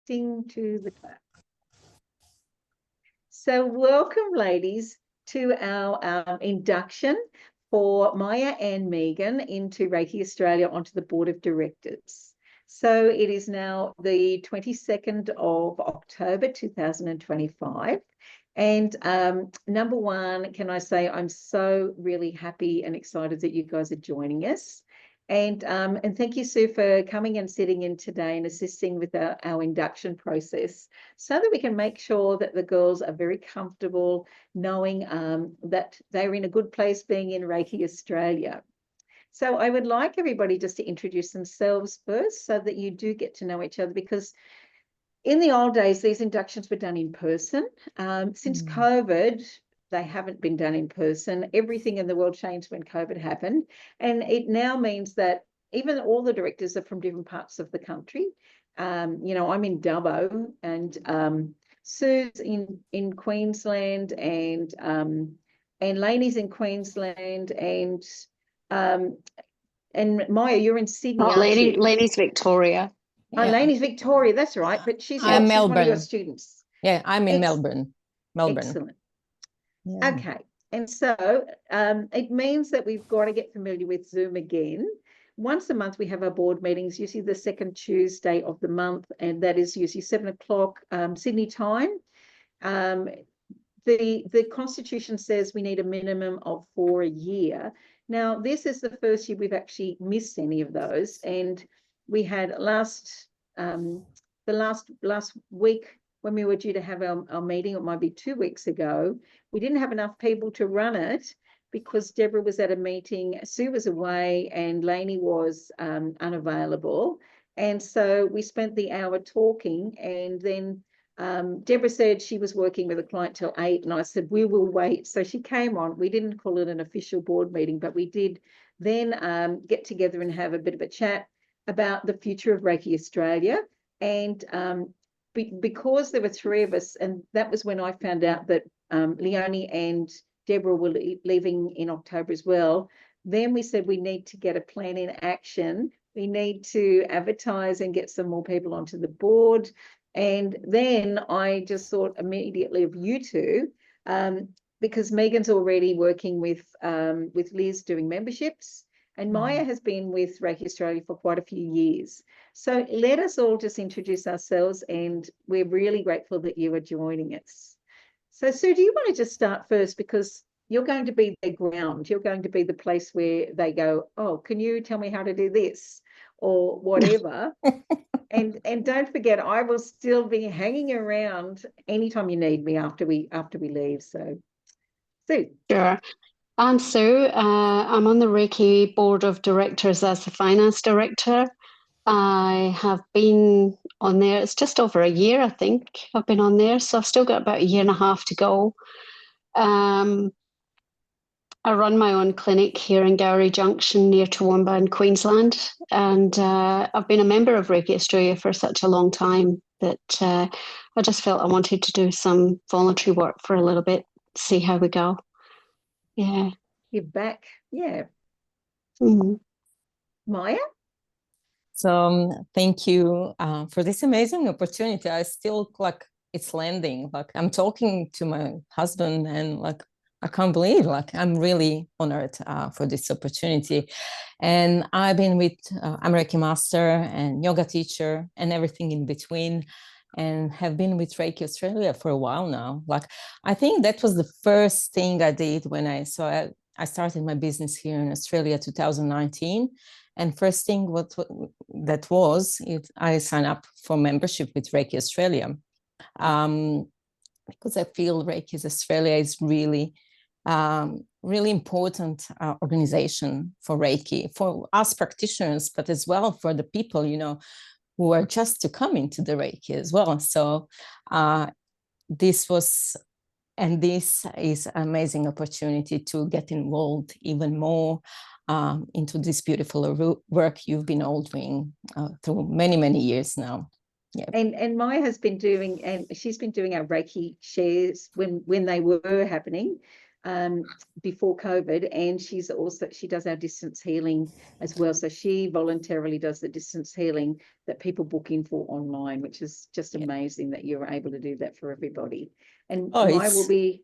Connecting to the cloud. So welcome, ladies, to our induction for Maja and Meagan into Reiki Australia onto the board of directors. So it is now the 22nd of October 2025. And number one, can I say I'm so really happy and excited that you guys are joining us. And thank you, Sue, for coming and sitting in today and assisting with our induction process so that we can make sure that the girls are very comfortable knowing that they're in a good place being in Reiki Australia. So I would like everybody just to introduce themselves first so that you do get to know each other, because in the old days, these inductions were done in person. Since COVID, they haven't been done in person. Everything in the world changed when COVID happened. And it now means that even all the directors are from different parts of the country. I'm in Dubbo, and Sue's in Queensland, and Lainey's in Queensland, and Maja, you're in Sydney, aren't you? Lainey's Victoria. Yeah. Lainey's Victoria, that's right. But she's Melbourne. One of your students. Yeah, I'm in Melbourne. Excellent. Yeah. Okay. And so it means that we've got to get familiar with Zoom again. Once a month, we have our board meetings, usually the second Tuesday of the month, and that is usually 7 o'clock Sydney time. The Constitution says we need a minimum of 4 a year. Now, this is the first year we've actually missed any of those, and we had the last week when we were due to have our meeting, it might be 2 weeks ago, we didn't have enough people to run it because Deborah was at a meeting, Sue was away, and Lainey was unavailable. And so we spent the hour talking, and then Deborah said she was working with a client till 8, and I said, we will wait. So she came on. We didn't call it an official board meeting, but we did then get together and have a bit of a chat about the future of Reiki Australia. And because there were 3 of us, and that was when I found out that Leonie and Deborah were leaving in October as well, then we said we need to get a plan in action. We need to advertise and get some more people onto the board. And then I just thought immediately of you two, because Meagan's already working with Liz doing memberships, and Maja has been with Reiki Australia for quite a few years. So let us all just introduce ourselves, and we're really grateful that you are joining us. So Sue, do you want to just start first, because you're going to be their ground. You're going to be the place where they go, oh, can you tell me how to do this or whatever? and don't forget, I will still be hanging around anytime you need me after we leave. So Sue. Sure. I'm Sue. I'm on the Reiki board of directors as the finance director. I have been on there, it's just over a year, I think I've been on there, so I've still got about 1.5 years to go. I run my own clinic here in Gowrie Junction near Toowoomba in Queensland, and I've been a member of Reiki Australia for such a long time that I just felt I wanted to do some voluntary work for a little bit, see how we go. Yeah. You're back. Yeah. Maja? So thank you for this amazing opportunity. I still it's landing. I'm talking to my husband, and I can't believe, I'm really honored for this opportunity. And I've been I'm a Reiki master and yoga teacher and everything in between, and have been with Reiki Australia for a while now. I think that was the first thing I did when I started my business here in Australia, 2019. And first thing I signed up for membership with Reiki Australia, because I feel Reiki Australia is really important organization for Reiki, for us practitioners, but as well for the people, who are just to come into the Reiki as well. So this is an amazing opportunity to get involved even more into this beautiful work you've been all doing through many, many years now. Yeah. And Maja has been doing, and she's been doing our Reiki shares when they were happening. before COVID, and she does our distance healing as well. So she voluntarily does the distance healing that people book in for online, which is just amazing that you're able to do that for everybody. And I will be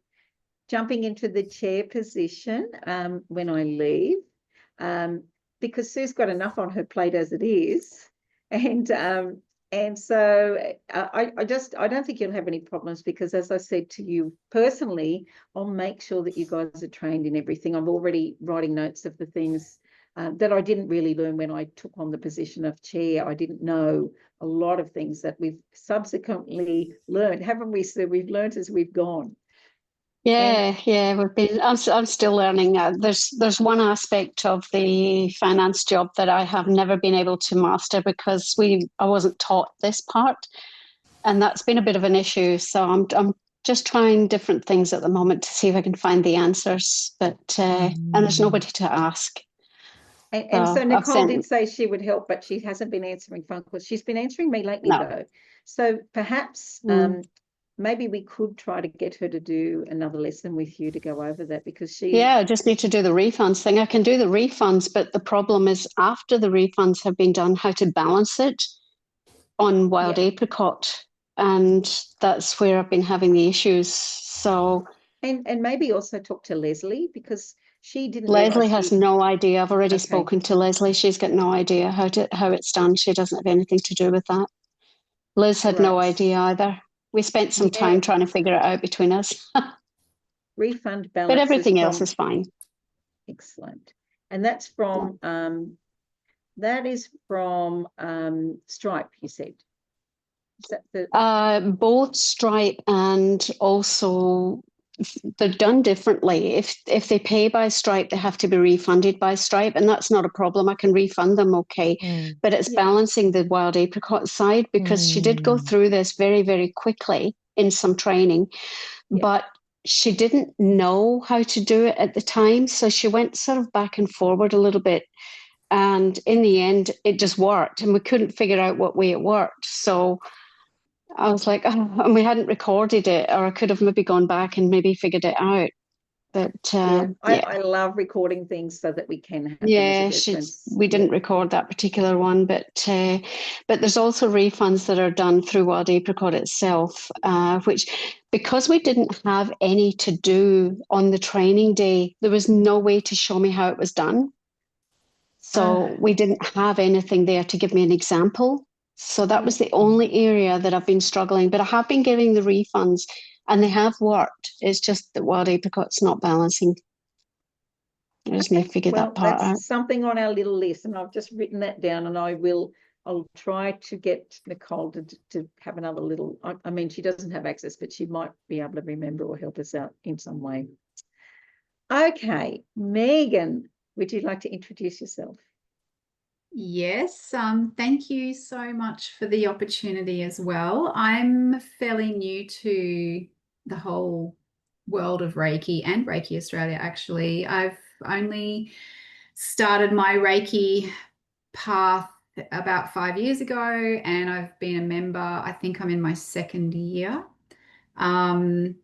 jumping into the chair position when I leave, because Sue's got enough on her plate as it is, and so I don't think you'll have any problems, because as I said to you personally, I'll make sure that you guys are trained in everything. I'm already writing notes of the things that I didn't really learn when I took on the position of chair. I didn't know a lot of things that we've subsequently learned, haven't we, Sue? We've learned as we've gone. Yeah, I'm still learning. There's one aspect of the finance job that I have never been able to master, because I wasn't taught this part, and that's been a bit of an issue. So I'm just trying different things at the moment to see if I can find the answers. But and there's nobody to ask. And so Nicole did say she would help, but she hasn't been answering phone calls. She's been answering me lately, though. So perhaps maybe we could try to get her to do another lesson with you to go over that, because I just need to do the refunds thing. I can do the refunds, but the problem is after the refunds have been done, how to balance it on wild apricot, and that's where I've been having the issues. So and maybe also talk to Leslie, because she didn't. Leslie has no idea. I've already spoken to Leslie. She's got no idea how it's done. She doesn't have anything to do with that. Liz had no idea either. We spent some time trying to figure it out between us. Refund balance. But everything else is fine. Excellent. And that's from Stripe, you said. Is that both Stripe and also they're done differently. If they pay by Stripe, they have to be refunded by Stripe, and that's not a problem. I can refund them, but it's balancing the wild apricot side, because she did go through this very, very quickly in some training, but she didn't know how to do it at the time, so she went sort of back and forward a little bit, and in the end it just worked, and we couldn't figure out what way it worked. So I was like, and we hadn't recorded it, or I could have maybe gone back and maybe figured it out. But I love recording things so that we can have them as a reference. We didn't record that particular one, but there's also refunds that are done through Wild Apricot itself, which, because we didn't have any to do on the training day, there was no way to show me how it was done. So we didn't have anything there to give me an example. So that was the only area that I've been struggling, but I have been giving the refunds and they have worked. It's just that Wild Apricot's not balancing. I just need to figure that part out. Something on our little list, and I've just written that down, and I'll try to get Nicole to have another little, I mean, she doesn't have access, but she might be able to remember or help us out in some way. Okay, Meagan, would you like to introduce yourself? Yes, thank you so much for the opportunity as well. I'm fairly new to the whole world of Reiki and Reiki Australia, actually. I've only started my Reiki path about 5 years ago, and I've been a member, I think I'm in my second year. 18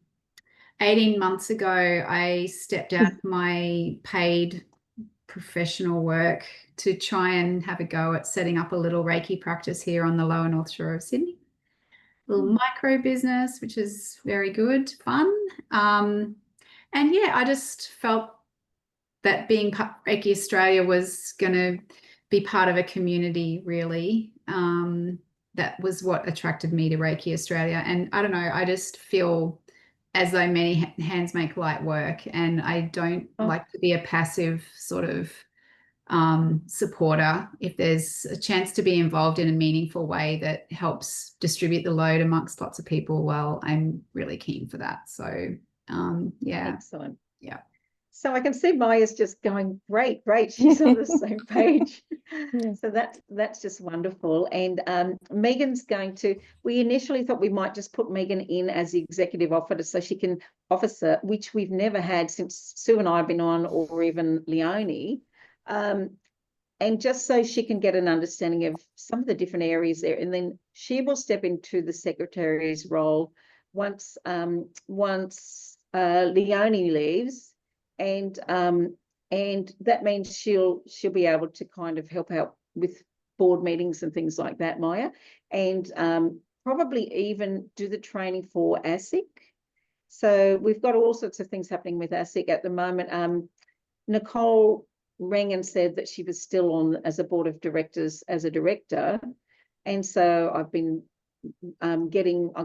months ago, I stepped out of my paid professional work to try and have a go at setting up a little Reiki practice here on the lower North Shore of Sydney. A little micro business, which is very good, fun. And yeah, I just felt that being Reiki Australia was going to be part of a community, really. That was what attracted me to Reiki Australia. And I don't know, I just feel as though many hands make light work, and I don't like to be a passive sort of supporter. If there's a chance to be involved in a meaningful way that helps distribute the load amongst lots of people, well, I'm really keen for that. So yeah. Excellent. Yeah. So I can see Maya's just going, great. She's on the same page. So that's just wonderful. And Meagan's going to, we initially thought we might just put Meagan in as the executive officer, which we've never had since Sue and I have been on, or even Leonie. And just so she can get an understanding of some of the different areas there. And then she will step into the secretary's role once Leonie leaves. and that means she'll be able to kind of help out with board meetings and things like that, Maya, and probably even do the training for ASIC. So we've got all sorts of things happening with ASIC at the moment. Nicole rang and said that she was still on as a board of directors as a director, and so I've been I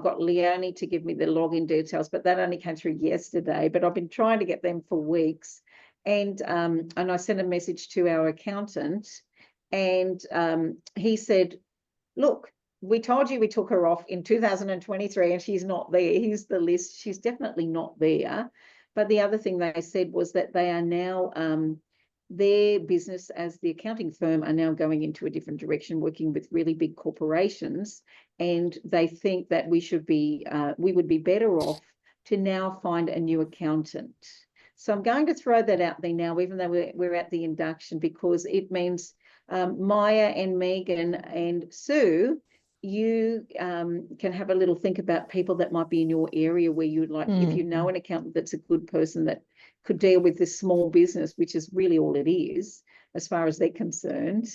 got Leonie to give me the login details, but that only came through yesterday, but I've been trying to get them for weeks. And I sent a message to our accountant, and he said, look, we told you we took her off in 2023 and she's not there. Here's the list. She's definitely not there. But the other thing they said was that they are now, their business as the accounting firm are now going into a different direction, working with really big corporations. And they think that we would be better off to now find a new accountant. So I'm going to throw that out there now, even though we're at the induction, because it means Maja and Meagan and Sue, you can have a little think about people that might be in your area where you'd like, if you know an accountant that's a good person that could deal with this small business, which is really all it is, as far as they're concerned.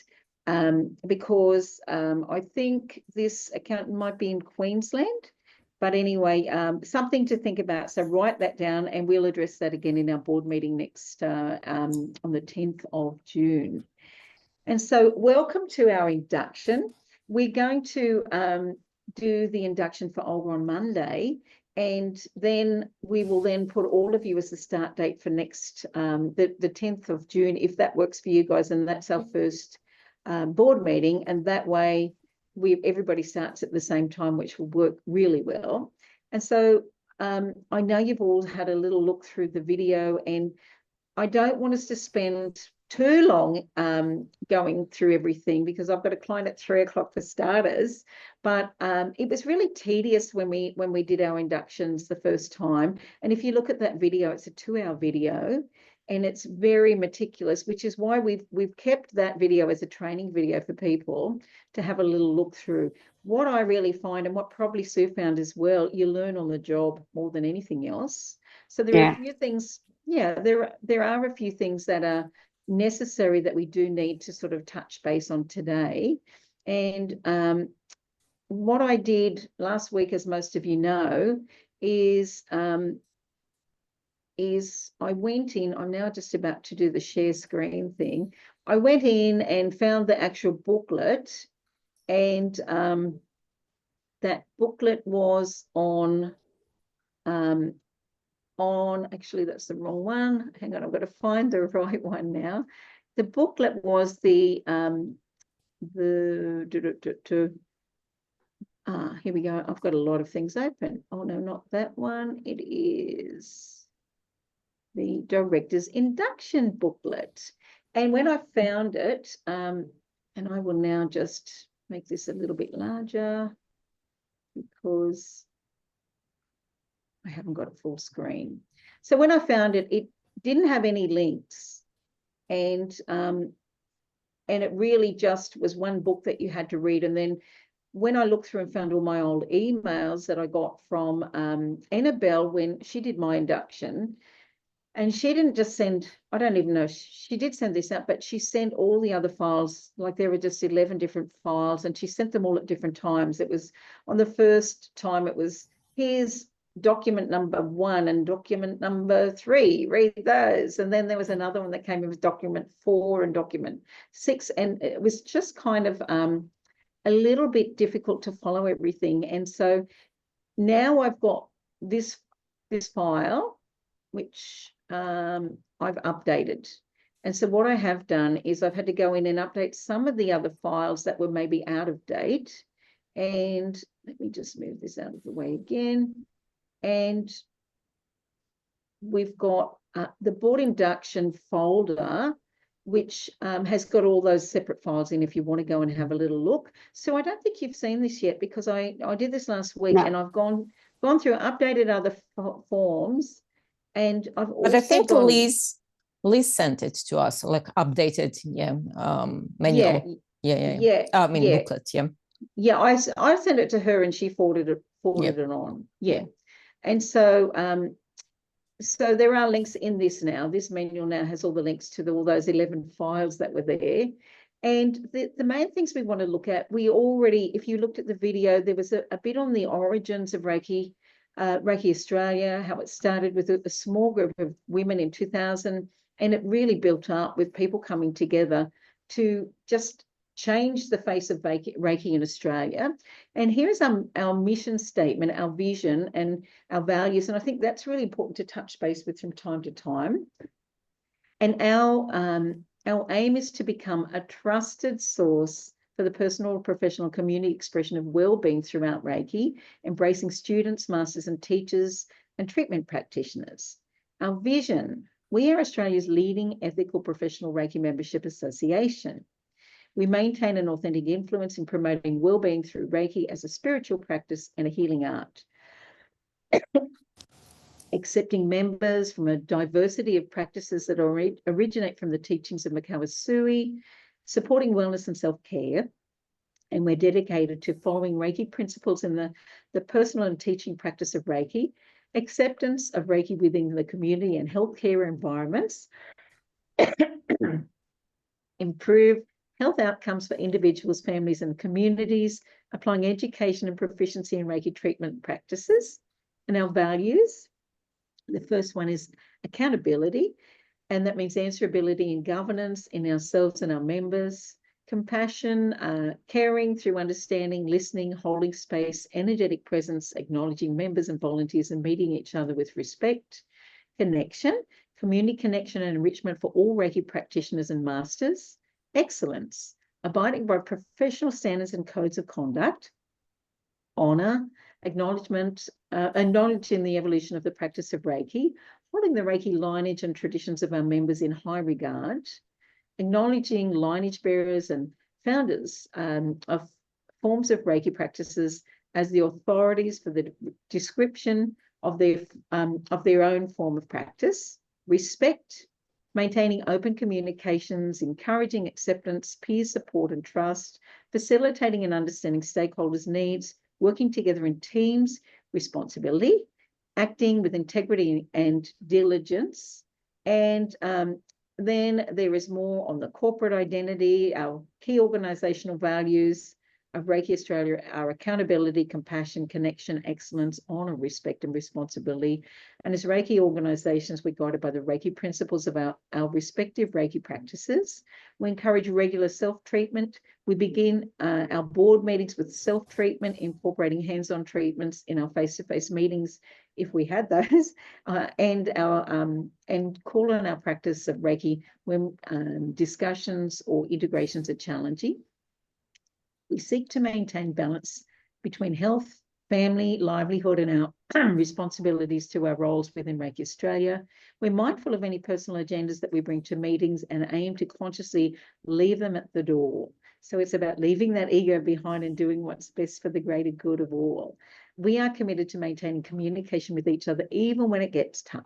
Because I think this accountant might be in Queensland. But anyway, something to think about. So write that down, and we'll address that again in our board meeting next on the 10th of June. And so welcome to our induction. We're going to do the induction for Olga on Monday, and then we will then put all of you as the start date for next, the 10th of June, if that works for you guys, and that's our first board meeting, and that way everybody starts at the same time, which will work really well. And so I know you've all had a little look through the video, and I don't want us to spend too long going through everything, because I've got a client at 3 o'clock for starters. But it was really tedious when we did our inductions the first time. And if you look at that video, it's a 2-hour video, and it's very meticulous, which is why we've kept that video as a training video for people to have a little look through. What I really find, and what probably Sue found as well, you learn on the job more than anything else. So there are a few things, there are a few things that are necessary that we do need to sort of touch base on today. And what I did last week, as most of you know, is I went in, I'm now just about to do the share screen thing. I went in and found the actual booklet, and that booklet was on, actually that's the wrong one. Hang on, I've got to find the right one now. The booklet was here we go. I've got a lot of things open. Oh no, not that one. It is the director's induction booklet. And when I found it, and I will now just make this a little bit larger because I haven't got a full screen. So when I found it, it didn't have any links, and it really just was one book that you had to read. And then when I looked through and found all my old emails that I got from Annabelle when she did my induction, and she didn't just send, I don't even know, she did send this out, but she sent all the other files, like there were just 11 different files, and she sent them all at different times. It was on the first time, it was, here's document number 1 and document number 3, read those. And then there was another one that came in with document 4 and document 6. And it was just kind of a little bit difficult to follow everything. And so now I've got this file, which I've updated. And so what I have done is I've had to go in and update some of the other files that were maybe out of date. And let me just move this out of the way again. And we've got the board induction folder, which has got all those separate files in if you want to go and have a little look. So I don't think you've seen this yet, because I did this last week. No. And I've gone through, updated other forms. And I've also, but I think Liz sent it to us, like updated, manual. Booklet, Yeah, I sent it to her and she forwarded it on. Yeah. And so So there are links in this now. This manual now has all the links to all those 11 files that were there. And the main things we want to look at, we already, if you looked at the video, there was a bit on the origins of Reiki, Reiki Australia, how it started with a small group of women in 2000, and it really built up with people coming together to just change the face of Reiki in Australia. And here's our mission statement, our vision and our values. And I think that's really important to touch base with from time to time. And our aim is to become a trusted source for the personal or professional community expression of well-being throughout Reiki, embracing students, masters and teachers and treatment practitioners. Our vision, we are Australia's leading ethical professional Reiki membership association. We maintain an authentic influence in promoting well-being through Reiki as a spiritual practice and a healing art. Accepting members from a diversity of practices that originate from the teachings of Macrae, supporting wellness and self-care. And we're dedicated to following Reiki principles in the personal and teaching practice of Reiki, acceptance of Reiki within the community and healthcare environments, improve health outcomes for individuals, families, and communities, applying education and proficiency in Reiki treatment practices. And our values, the first one is accountability, and that means answerability in governance in ourselves and our members, compassion, caring through understanding, listening, holding space, energetic presence, acknowledging members and volunteers and meeting each other with respect, connection, community connection and enrichment for all Reiki practitioners and masters, excellence, abiding by professional standards and codes of conduct, honour, acknowledgement, acknowledging the evolution of the practice of Reiki, holding the Reiki lineage and traditions of our members in high regard, acknowledging lineage bearers and founders of forms of Reiki practices as the authorities for the description of their own form of practice, respect, maintaining open communications, encouraging acceptance, peer support and trust, facilitating and understanding stakeholders' needs, working together in teams, responsibility, acting with integrity and diligence. And then there is more on the corporate identity, our key organisational values of Reiki Australia are accountability, compassion, connection, excellence, honour, respect and responsibility. And as Reiki organisations, we're guided by the Reiki principles of our respective Reiki practices. We encourage regular self-treatment. We begin our board meetings with self-treatment, incorporating hands-on treatments in our face-to-face meetings, if we had those, and call on our practice of Reiki when discussions or integrations are challenging. We seek to maintain balance between health, family, livelihood, and our responsibilities to our roles within Reiki Australia. We're mindful of any personal agendas that we bring to meetings and aim to consciously leave them at the door. So it's about leaving that ego behind and doing what's best for the greater good of all. We are committed to maintaining communication with each other, even when it gets tough.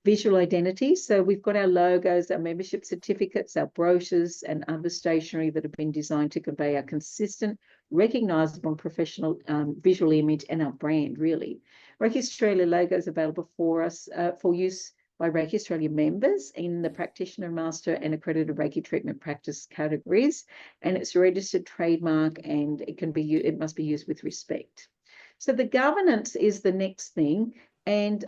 Visual identity. So we've got our logos, our membership certificates, our brochures and other stationery that have been designed to convey our consistent, recognisable and professional visual image and our brand, really. Reiki Australia logo is available for us for use by Reiki Australia members in the practitioner, master and accredited Reiki treatment practice categories. And it's a registered trademark and it must be used with respect. So the governance is the next thing. And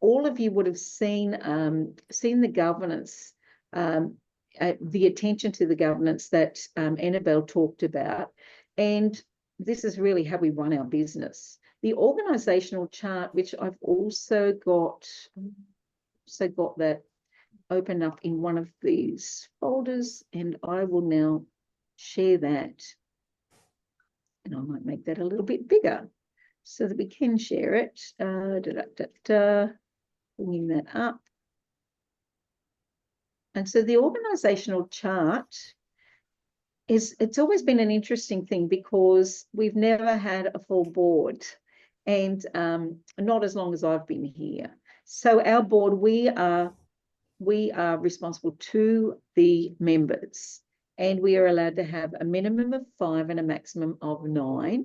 all of you would have seen the governance, the attention to the governance that Annabelle talked about. And this is really how we run our business. The organisational chart, which I've also got that open up in one of these folders, and I will now share that. And I might make that a little bit bigger so that we can share it. Bringing that up. And so the organisational chart it's always been an interesting thing because we've never had a full board and not as long as I've been here. So our board, we are responsible to the members and we are allowed to have a minimum of 5 and a maximum of 9,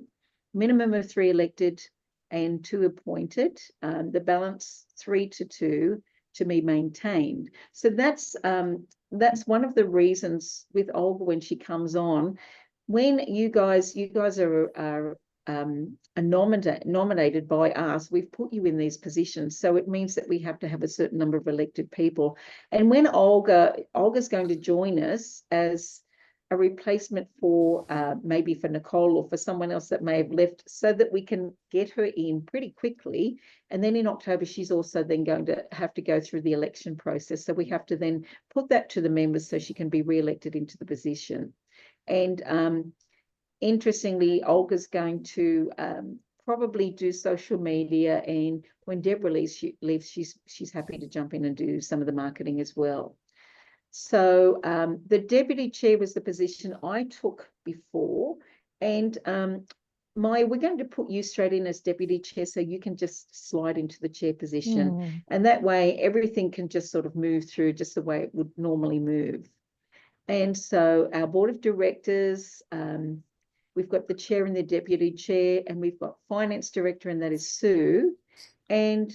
minimum of 3 elected and 2 appointed. The balance 3-2 to be maintained. So that's one of the reasons with Olga when she comes on. When you guys are nominated by us, we've put you in these positions. So it means that we have to have a certain number of elected people. And when Olga's going to join us as a replacement for maybe for Nicole or for someone else that may have left, so that we can get her in pretty quickly. And then in October, she's also then going to have to go through the election process. So we have to then put that to the members so she can be re-elected into the position. And interestingly, Olga's going to probably do social media, and when Deborah leaves, she's happy to jump in and do some of the marketing as well. So the deputy chair was the position I took before, and Maya, we're going to put you straight in as deputy chair, so you can just slide into the chair position, and that way everything can just sort of move through just the way it would normally move. And so our board of directors, we've got the chair and the deputy chair, and we've got finance director, and that is Sue, and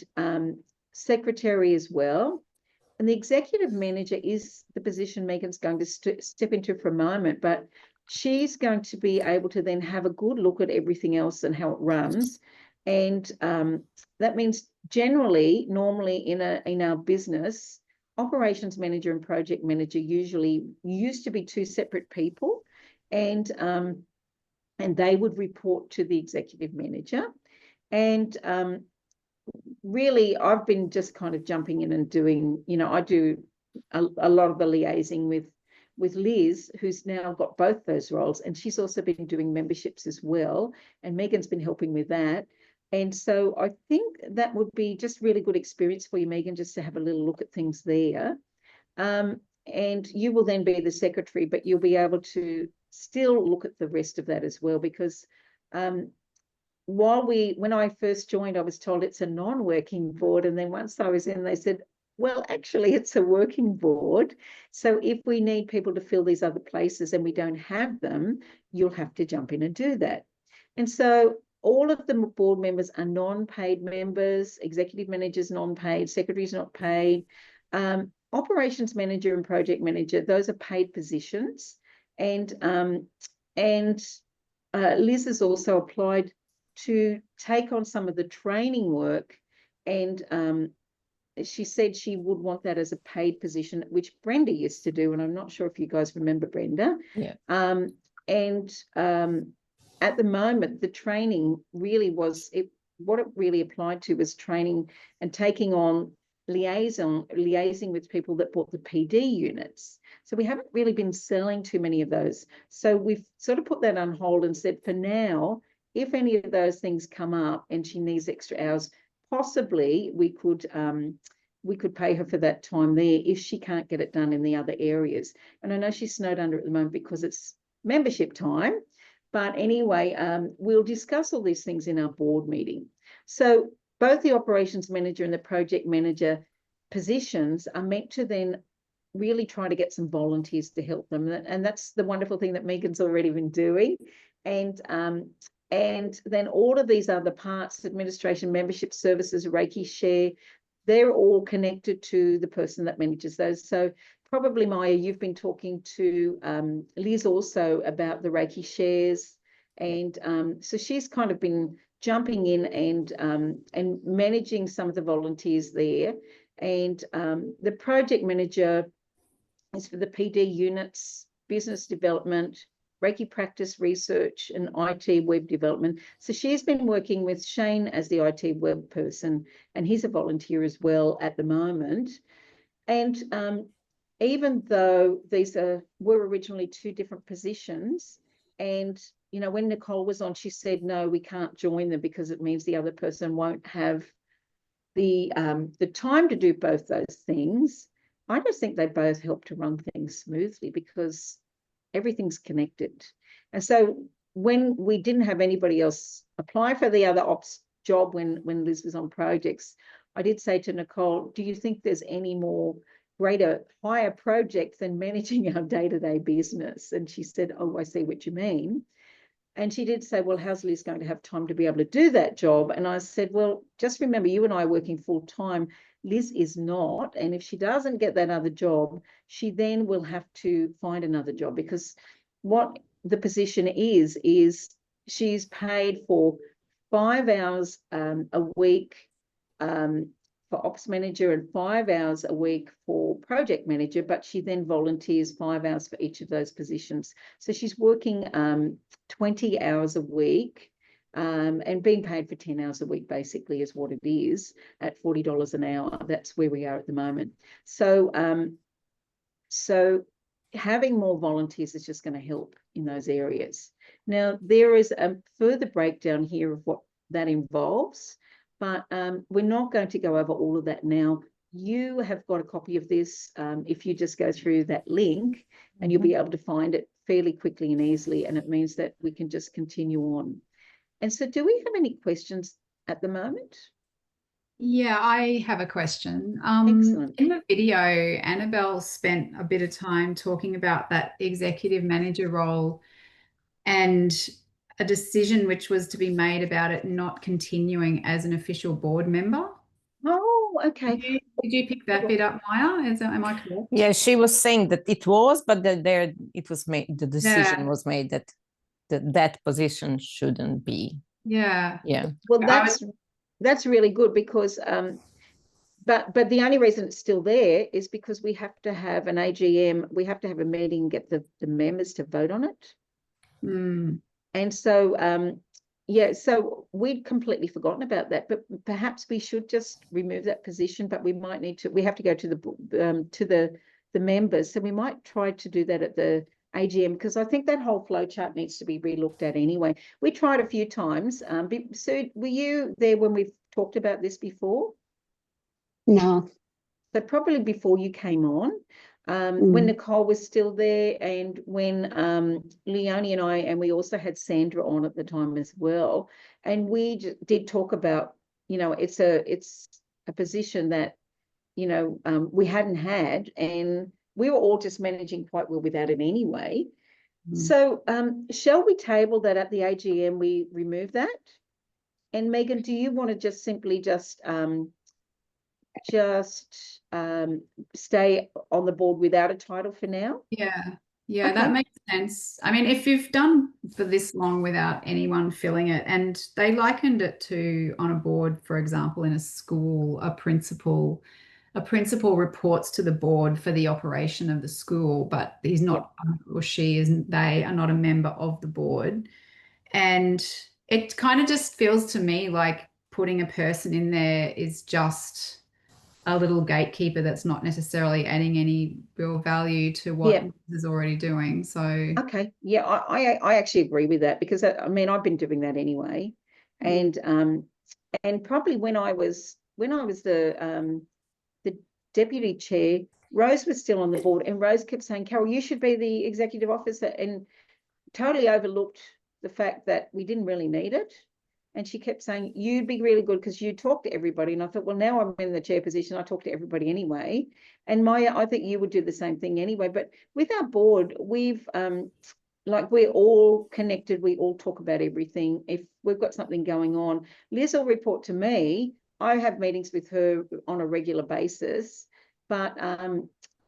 secretary as well. And the executive manager is the position Meagan's going to step into for a moment, but she's going to be able to then have a good look at everything else and how it runs. And that means generally, normally in our business, operations manager and project manager usually used to be 2 separate people, and they would report to the executive manager. And really, I've been just kind of jumping in and doing, I do a lot of the liaising with Liz, who's now got both those roles, and she's also been doing memberships as well, and Meagan's been helping with that. And so I think that would be just really good experience for you, Meagan, just to have a little look at things there. And you will then be the secretary, but you'll be able to still look at the rest of that as well, because when I first joined, I was told it's a non-working board, and then once I was in, they said, well, actually, it's a working board. So if we need people to fill these other places and we don't have them, you'll have to jump in and do that. And so all of the board members are non-paid members, executive managers non-paid, secretaries not paid, operations manager and project manager, those are paid positions. And Liz has also applied to take on some of the training work, and she said she would want that as a paid position, which Brenda used to do, and I'm not sure if you guys remember Brenda. Yeah. At the moment, the training really was what it really applied to was training and taking on liaising with people that bought the PD units. So we haven't really been selling too many of those. So we've sort of put that on hold and said, for now, if any of those things come up and she needs extra hours, possibly we could pay her for that time there if she can't get it done in the other areas. And I know she's snowed under at the moment because it's membership time. But anyway, we'll discuss all these things in our board meeting. So both the operations manager and the project manager positions are meant to then really try to get some volunteers to help them. And that's the wonderful thing that Meagan's already been doing. And then all of these other parts, administration, membership services, Reiki share, they're all connected to the person that manages those. So probably, Maya, you've been talking to Liz also about the Reiki shares. And so she's kind of been jumping in and managing some of the volunteers there. And the project manager is for the PD units, business development, Reiki practice research, and IT web development. So she's been working with Shane as the IT web person, and he's a volunteer as well at the moment. And even though these were originally 2 different positions, and when Nicole was on, she said, no, we can't join them because it means the other person won't have the time to do both those things. I just think they both help to run things smoothly because everything's connected. And so when we didn't have anybody else apply for the other ops job when Liz was on projects, I did say to Nicole, do you think there's any more higher project than managing our day-to-day business? And she said, oh, I see what you mean. And she did say, well, how's Liz going to have time to be able to do that job? And I said, well, just remember, you and I are working full time. Liz is not. And if she doesn't get that other job, she then will have to find another job, because what the position is she's paid for 5 hours a week for ops manager and 5 hours a week for project manager, but she then volunteers 5 hours for each of those positions. So she's working 20 hours a week and being paid for 10 hours a week, basically, is what it is, at $40 an hour. That's where we are at the moment. So, so having more volunteers is just going to help in those areas. Now, there is a further breakdown here of what that involves, but we're not going to go over all of that now. You have got a copy of this if you just go through that link, and you'll be able to find it fairly quickly and easily, and it means that we can just continue on. And so, do we have any questions at the moment? Yeah, I have a question. Excellent. In the video, Annabelle spent a bit of time talking about that executive manager role and a decision which was to be made about it not continuing as an official board member. Oh, okay. Did you pick that bit up, Maya? Am I correct? Yeah, she was saying that it was, but that there it was made, the decision Yeah. was made that that position shouldn't be. Yeah. Yeah. Well, that's really good, because but the only reason it's still there is because we have to have an AGM, we have to have a meeting, get the members to vote on it. Mm. And so yeah, so we'd completely forgotten about that, but perhaps we should just remove that position, but we might need to, we have to go to the members, so we might try to do that at the AGM, because I think that whole flow chart needs to be relooked at anyway. We tried a few times. Sue, were you there when we've talked about this before? No. So probably before you came on, when Nicole was still there, and when Leonie and I, and we also had Sandra on at the time as well, and we did talk about, you know, it's a position that, you know, we hadn't had, and we were all just managing quite well without it anyway. So shall we table that at the AGM, we remove that? And Meagan, do you want to just simply stay on the board without a title for now? Yeah, Okay. that makes sense. I mean, if you've done for this long without anyone filling it, and they likened it to on a board, for example, in a school, a principal reports to the board for the operation of the school, but he's not, or she isn't, they are not a member of the board. And it kind of just feels to me like putting a person in there is just a little gatekeeper that's not necessarily adding any real value to what is already doing. So okay, yeah, I actually agree with that, because I mean, I've been doing that anyway, and probably when I was the deputy chair, Rose was still on the board, and Rose kept saying, Carol, you should be the executive officer, and totally overlooked the fact that we didn't really need it. And she kept saying, you'd be really good because you talk to everybody. And I thought, well, now I'm in the chair position, I talk to everybody anyway. And Maya, I think you would do the same thing anyway. But with our board, we've like, we're all connected. We all talk about everything. If we've got something going on, Liz will report to me. I have meetings with her on a regular basis, but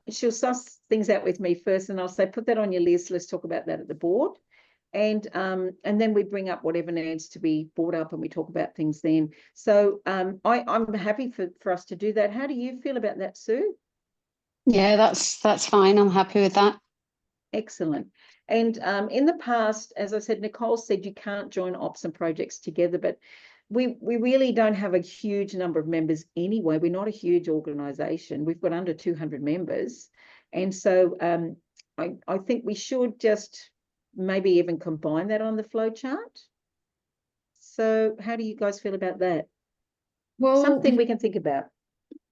she'll suss things out with me first, and I'll say, put that on your list. Let's talk about that at the board. And then we bring up whatever needs to be brought up, and we talk about things then. So I'm happy for us to do that. How do you feel about that, Sue? Yeah, that's fine. I'm happy with that. Excellent. And in the past, as I said, Nicole said you can't join ops and projects together, but we really don't have a huge number of members anyway. We're not a huge organisation. We've got under 200 members. And so I think we should just maybe even combine that on the flow chart. So how do you guys feel about that? Well, something we can think about.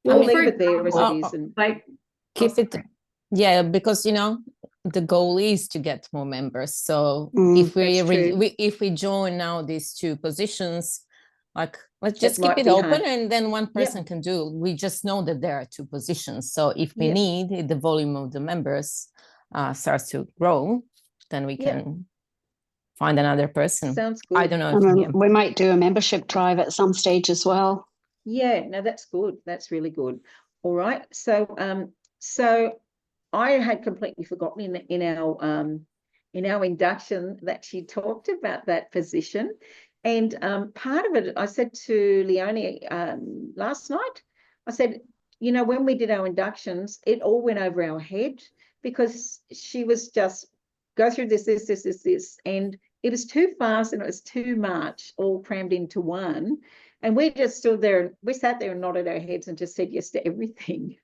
well, I'll leave it there as it example, is. And like keep it. Yeah, because you know the goal is to get more members. So if we join now these two positions, like let's just keep it open, and then one person can do. We just know that there are two positions. So if we need the volume of the members starts to grow, then we can find another person. Sounds good. I don't know if yeah. We might do a membership drive at some stage as well. Yeah, no, that's good. That's really good. All right. So I had completely forgotten in our induction that she talked about that position. And part of it, I said to Leonie last night, I said, you know, when we did our inductions, it all went over our head because she was just go through this. And it was too fast and it was too much all crammed into one. And we just stood there, we sat there and nodded our heads and just said yes to everything.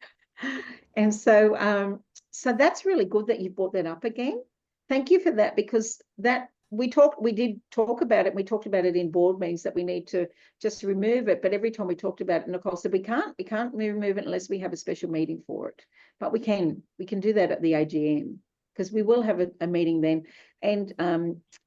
And so that's really good that you brought that up again. Thank you for that, because that we did talk about it. We talked about it in board meetings that we need to just remove it. But every time we talked about it, Nicole said we can't remove it unless we have a special meeting for it. But we can do that at the AGM, because we will have a meeting then. And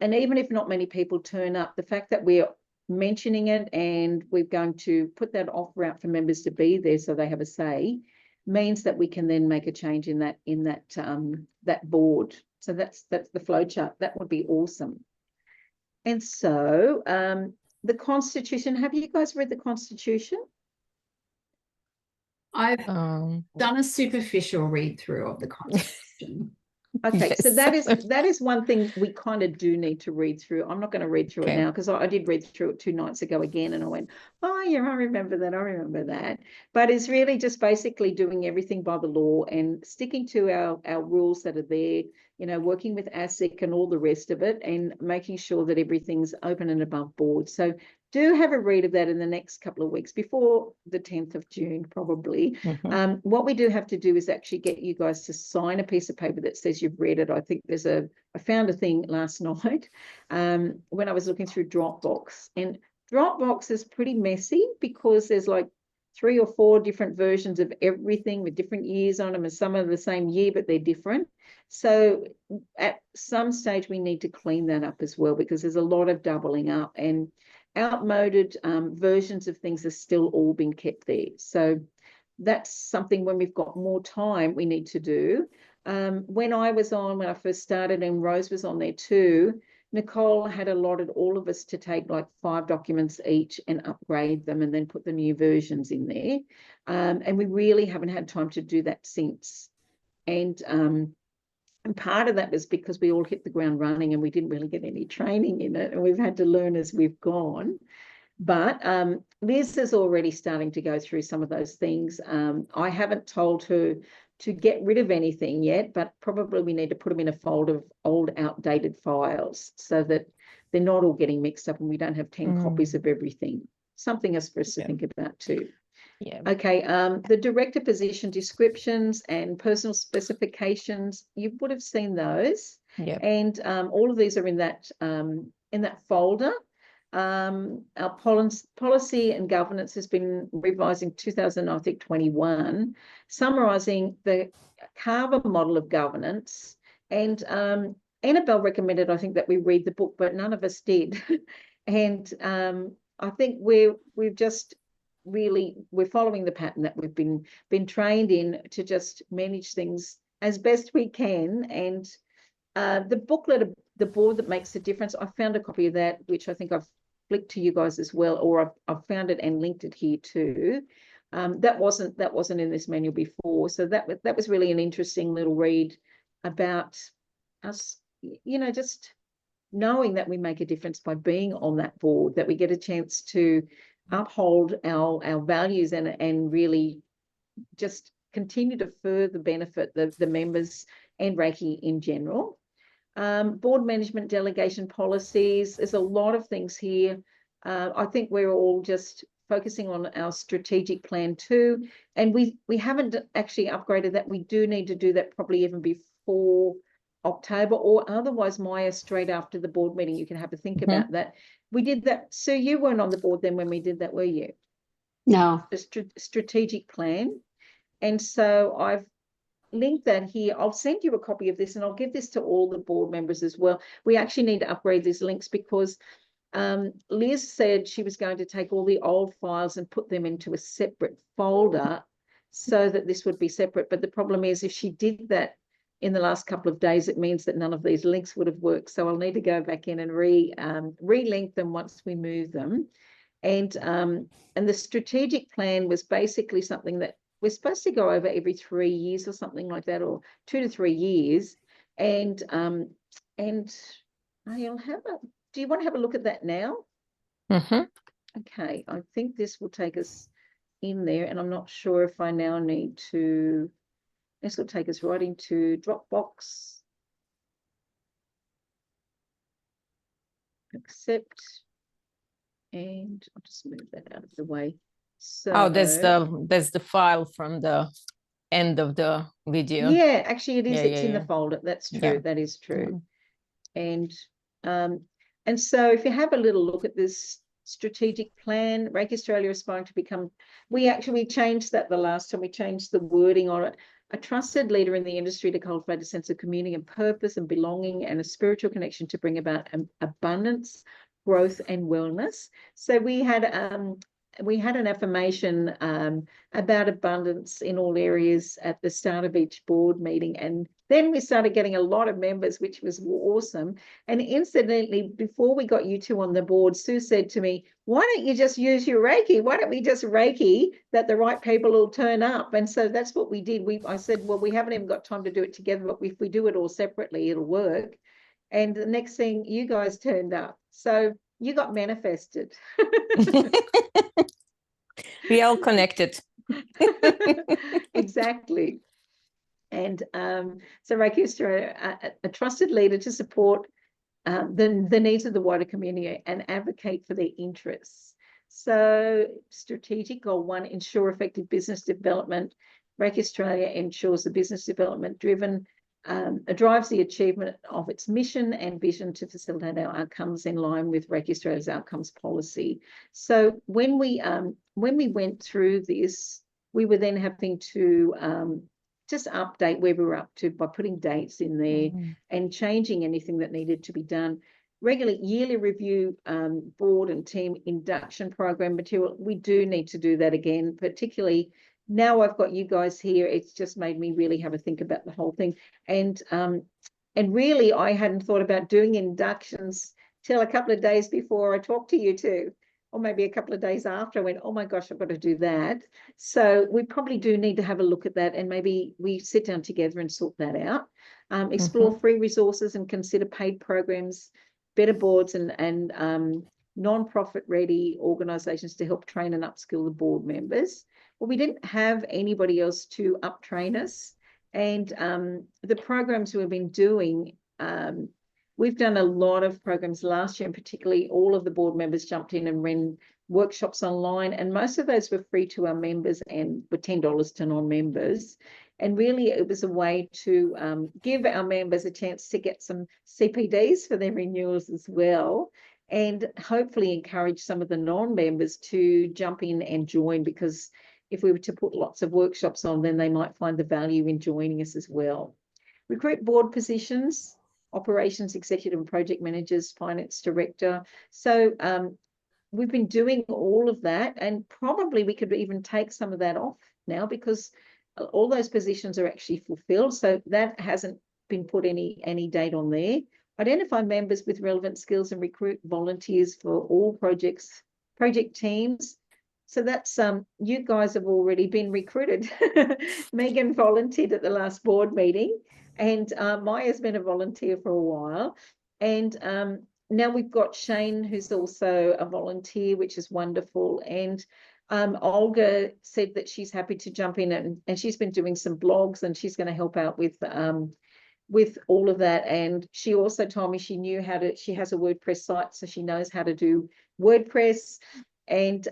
even if not many people turn up, the fact that we're mentioning it and we're going to put that offer out for members to be there so they have a say means that we can then make a change in that board. So that's the flow chart. That would be awesome. And so the Constitution, have you guys read the Constitution? I've done a superficial read through of the Constitution. Okay, yes. so that is one thing we kind of do need to read through. I'm not going to read through it now, because I did read through it 2 nights ago again, and I went, oh yeah, I remember that. But it's really just basically doing everything by the law and sticking to our rules that are there, you know, working with ASIC and all the rest of it, and making sure that everything's open and above board. So do have a read of that in the next couple of weeks before the 10th of June, probably. What we do have to do is actually get you guys to sign a piece of paper that says you've read it. I think I found a thing last night when I was looking through Dropbox, and Dropbox is pretty messy because there's like 3 or 4 different versions of everything with different years on them, and some are the same year, but they're different. So at some stage, we need to clean that up as well, because there's a lot of doubling up, and outmoded versions of things are still all being kept there. So that's something when we've got more time we need to do. When I first started, and Rose was on there too, Nicole had allotted all of us to take like 5 documents each and upgrade them and then put the new versions in there. And we really haven't had time to do that since. And part of that was because we all hit the ground running and we didn't really get any training in it, and we've had to learn as we've gone. But Liz is already starting to go through some of those things. I haven't told her to get rid of anything yet, but probably we need to put them in a folder of old outdated files so that they're not all getting mixed up and we don't have 10 copies of everything. Something else for us to think about too. Yeah. Okay, the director position descriptions and personal specifications, you would have seen those. Yeah. And all of these are in that folder. Our policy and governance has been revised in 2021, summarising the Carver model of governance. And Annabelle recommended, I think, that we read the book, but none of us did. And I think we're following the pattern that we've been trained in, to just manage things as best we can. And the booklet of the board that makes a difference, I found a copy of that, which I think I've flicked to you guys as well, or I've found it and linked it here too. That wasn't in this manual before, so that was really an interesting little read about us, you know, just knowing that we make a difference by being on that board, that we get a chance to uphold our values and really just continue to further benefit the members and Reiki in general. Board management delegation policies, there's a lot of things here. I think we're all just focusing on our strategic plan too, and we haven't actually upgraded that. We do need to do that probably even before October, or otherwise Maya, straight after the board meeting you can have a think about that. We did that. So you weren't on the board then when we did that, were you? No. The strategic plan. And so I've linked that here. I'll send you a copy of this, and I'll give this to all the board members as well. We actually need to upgrade these links because Liz said she was going to take all the old files and put them into a separate folder so that this would be separate. But the problem is, if she did that, in the last couple of days, it means that none of these links would have worked. So I'll need to go back in and relink them once we move them. And the strategic plan was basically something that we're supposed to go over every 3 years or something like that, or 2 to 3 years. And I'll have a, do you want to have a look at that now? Okay, I think this will take us in there, and I'm not sure if I now need to, this will take us right into Dropbox. Accept, and I'll just move that out of the way. So there's the file from the end of the video. Yeah, actually it is, it's in the folder. That's true. Yeah. That is true. And so if you have a little look at this strategic plan, Reiki Australia is aspiring to become, we changed that the last time, we changed the wording on it, a trusted leader in the industry to cultivate a sense of community and purpose and belonging and a spiritual connection to bring about abundance, growth and wellness. So we had an affirmation about abundance in all areas at the start of each board meeting, and then we started getting a lot of members, which was awesome. And incidentally, before we got you two on the board, Sue said to me, why don't you just use your Reiki? Why don't we just Reiki that the right people will turn up? And so that's what we did. I said, well, we haven't even got time to do it together, but if we do it all separately, it'll work. And the next thing, you guys turned up. So you got manifested. We all connected. Exactly. And so Reiki Australia, a trusted leader to support the needs of the wider community and advocate for their interests. So strategic goal 1, ensure effective business development. Reiki Australia ensures the business development driven drives the achievement of its mission and vision to facilitate our outcomes in line with Reiki Australia's outcomes policy. So when we went through this, we were then having to just update where we were up to by putting dates in there and changing anything that needed to be done. Regular yearly review, board and team induction program material. We do need to do that again, particularly now I've got you guys here. It's just made me really have a think about the whole thing. And really, I hadn't thought about doing inductions till a couple of days before I talked to you two, or maybe a couple of days after. I went, oh my gosh, I've got to do that. So we probably do need to have a look at that, and maybe we sit down together and sort that out. Explore free resources and consider paid programs, better boards and non-profit ready organisations to help train and upskill the board members. Well, we didn't have anybody else to up-train us. And the programs we've been doing, we've done a lot of programs last year, and particularly all of the board members jumped in and ran workshops online. And most of those were free to our members and were $10 to non-members. And really, it was a way to give our members a chance to get some CPDs for their renewals as well, and hopefully encourage some of the non-members to jump in and join, because if we were to put lots of workshops on, then they might find the value in joining us as well. Recruit board positions, operations executive and project managers, finance director. So we've been doing all of that, and probably we could even take some of that off now, because all those positions are actually fulfilled. So that hasn't been put any date on there. Identify members with relevant skills and recruit volunteers for all project teams. So that's you guys have already been recruited. Meagan volunteered at the last board meeting, and Maja's been a volunteer for a while. And now we've got Shane, who's also a volunteer, which is wonderful. And Olga said that she's happy to jump in, and she's been doing some blogs, and she's going to help out with all of that. And she also told me she knew how to, she has a WordPress site, so she knows how to do WordPress. And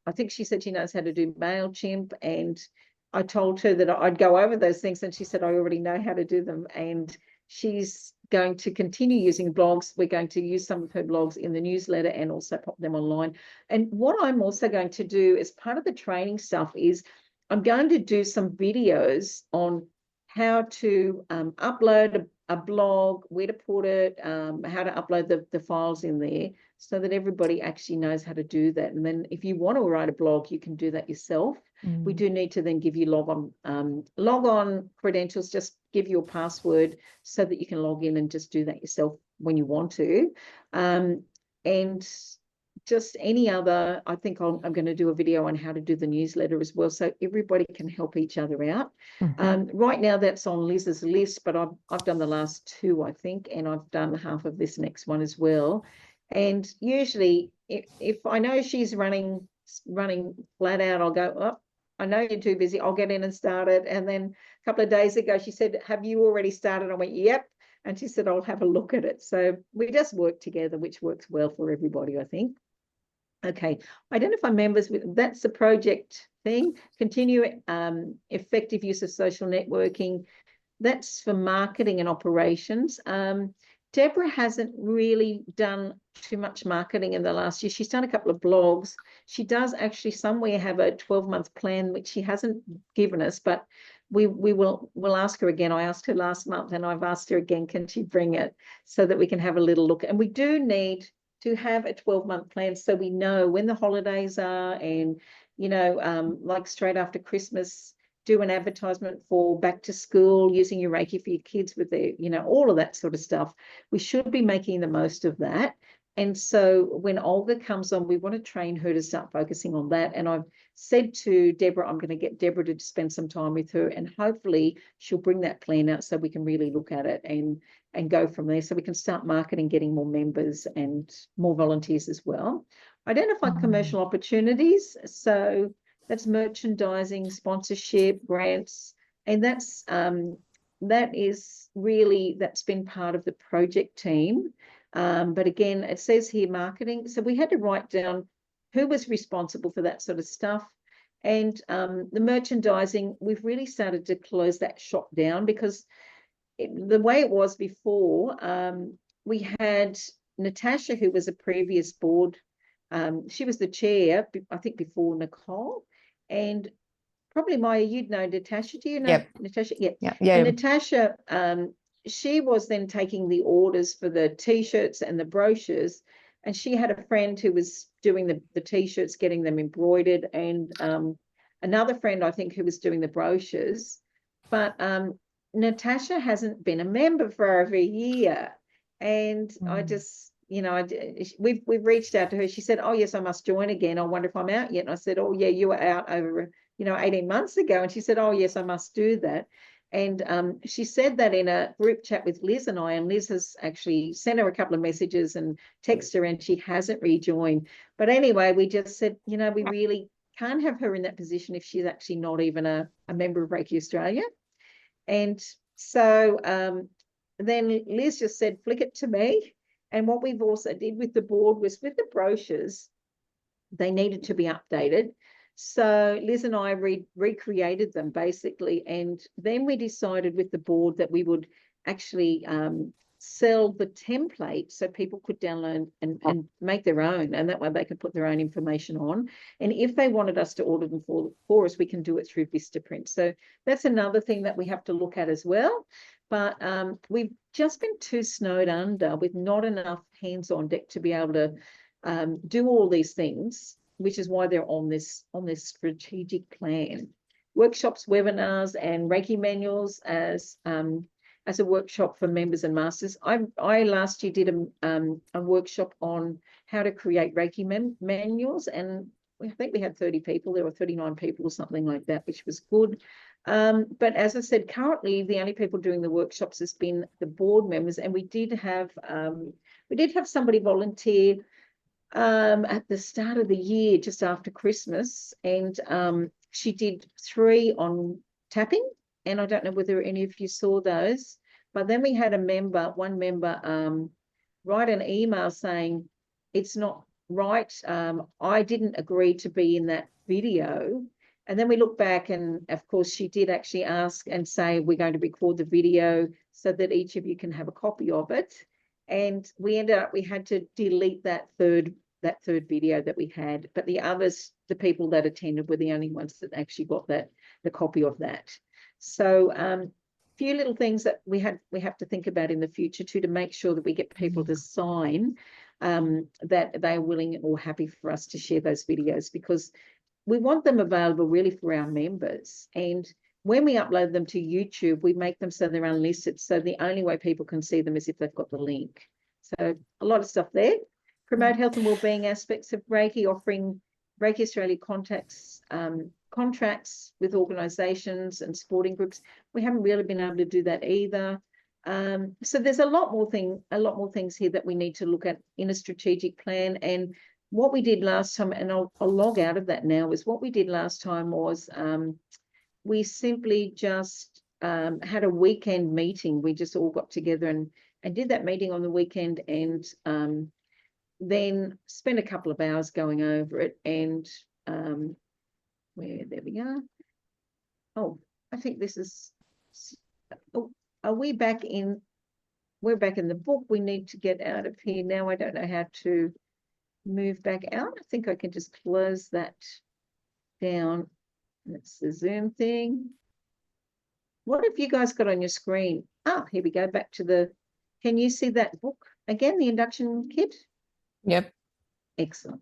I think she said she knows how to do MailChimp, and I told her that I'd go over those things, and she said, I already know how to do them. And she's going to continue using blogs. We're going to use some of her blogs in the newsletter and also pop them online. And what I'm also going to do as part of the training stuff is I'm going to do some videos on how to upload a blog, where to put it, how to upload the files in there, so that everybody actually knows how to do that. And then if you want to write a blog, you can do that yourself. We do need to then give you log on credentials, just give you a password so that you can log in and just do that yourself when you want to. And just any other, I think I'm going to do a video on how to do the newsletter as well, so everybody can help each other out. Right now that's on Liz's list, but I've done the last 2, I think, and I've done half of this next one as well. And usually if I know she's running flat out, I'll go, oh, I know you're too busy, I'll get in and start it. And then a couple of days ago she said, have you already started? I went, yep. And she said, I'll have a look at it. So we just work together, which works well for everybody, I think. Okay, identify members with, that's the project thing. Continue effective use of social networking. That's for marketing and operations. Deborah hasn't really done too much marketing in the last year. She's done a couple of blogs. She does actually somewhere have a 12-month plan, which she hasn't given us, but we'll ask her again. I asked her last month and I've asked her again, can she bring it so that we can have a little look? And we do need to have a 12-month plan so we know when the holidays are, and, you know, like straight after Christmas, do an advertisement for back to school, using your Reiki for your kids with their, you know, all of that sort of stuff. We should be making the most of that. And so when Olga comes on, we want to train her to start focusing on that. And I've said to Deborah, I'm going to get Deborah to spend some time with her, and hopefully she'll bring that plan out so we can really look at it and go from there, so we can start marketing, getting more members and more volunteers as well. Identify commercial opportunities. So that's merchandising, sponsorship, grants, and that's that is really, that's been part of the project team. But again, it says here marketing. So we had to write down who was responsible for that sort of stuff. And the merchandising, we've really started to close that shop down, because the way it was before, we had Natasha, who was a previous board. She was the chair, I think, before Nicole. And probably, Maya, you'd know Natasha. Do you know Natasha? Yeah. And Natasha, she was then taking the orders for the T-shirts and the brochures. And she had a friend who was doing the T-shirts, getting them embroidered, and another friend, I think, who was doing the brochures. But Natasha hasn't been a member for over a year. And I just, you know, we've reached out to her. She said, oh, yes, I must join again. I wonder if I'm out yet. And I said, oh, yeah, you were out over, you know, 18 months ago. And she said, oh, yes, I must do that. And she said that in a group chat with Liz and I, and Liz has actually sent her a couple of messages and texted her, and she hasn't rejoined. But anyway, we just said, you know, we really can't have her in that position if she's actually not even a member of Reiki Australia. And so then Liz just said, flick it to me. And what we've also did with the board was, with the brochures, they needed to be updated. So Liz and I recreated them basically. And then we decided with the board that we would actually sell the template so people could download and make their own. And that way they could put their own information on. And if they wanted us to order them for us, we can do it through Vistaprint. So that's another thing that we have to look at as well. But we've just been too snowed under with not enough hands on deck to be able to do all these things, which is why they're on this strategic plan. Workshops, webinars, and Reiki manuals as a workshop for members and masters. I last year did a workshop on how to create Reiki manuals, and I think we had 30 people. There were 39 people or something like that, which was good. But as I said, currently the only people doing the workshops has been the board members, and we did have somebody volunteer at the start of the year, just after Christmas, and she did 3 on tapping, and I don't know whether any of you saw those. But then we had one member write an email saying, it's not right, I didn't agree to be in that video. And then we look back, and of course she did actually ask and say, we're going to record the video so that each of you can have a copy of it. And we had to delete that third video that we had, but the others, the people that attended, were the only ones that actually got the copy of that. So few little things that we have to think about in the future too, to make sure that we get people to sign that they're willing or happy for us to share those videos, because we want them available really for our members. And when we upload them to YouTube, we make them so they're unlisted. So the only way people can see them is if they've got the link. So a lot of stuff there. Promote health and wellbeing aspects of Reiki, offering Reiki Australia contracts with organisations and sporting groups. We haven't really been able to do that either. So there's a lot more things here that we need to look at in a strategic plan. And what we did last time, and I'll log out of that now, is what we did last time was we simply just had a weekend meeting. We just all got together and did that meeting on the weekend, and then spent a couple of hours going over it. And there we are. Oh, I think this is, oh, are we back in, we're back in the book. We need to get out of here now. I don't know how to move back out. I think I can just close that down. That's the Zoom thing. What have you guys got on your screen? Ah, here we go, back to the, can you see that book again, the induction kit? Yep. Excellent.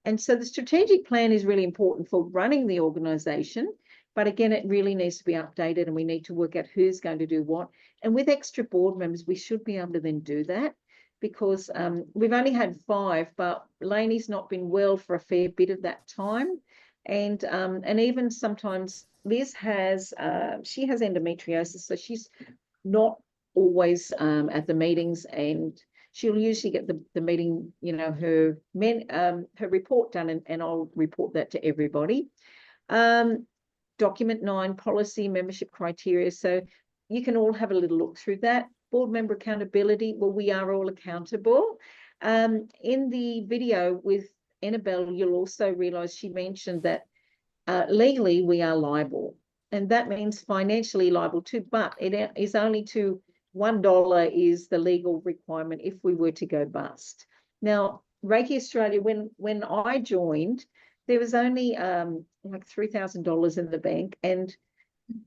And so the strategic plan is really important for running the organisation, but again, it really needs to be updated, and we need to work out who's going to do what. And with extra board members, we should be able to then do that, because we've only had 5, but Lainey's not been well for a fair bit of that time. And even sometimes Liz has, she has endometriosis, so she's not always at the meetings, and she'll usually get the meeting, you know, her report done, and I'll report that to everybody. Document 9, policy membership criteria. So you can all have a little look through that. Board member accountability. Well, we are all accountable. In the video with Annabelle, you'll also realise she mentioned that legally we are liable, and that means financially liable too, but it is only to $1 is the legal requirement if we were to go bust. Now, Reiki Australia, when I joined, there was only like $3,000 in the bank, and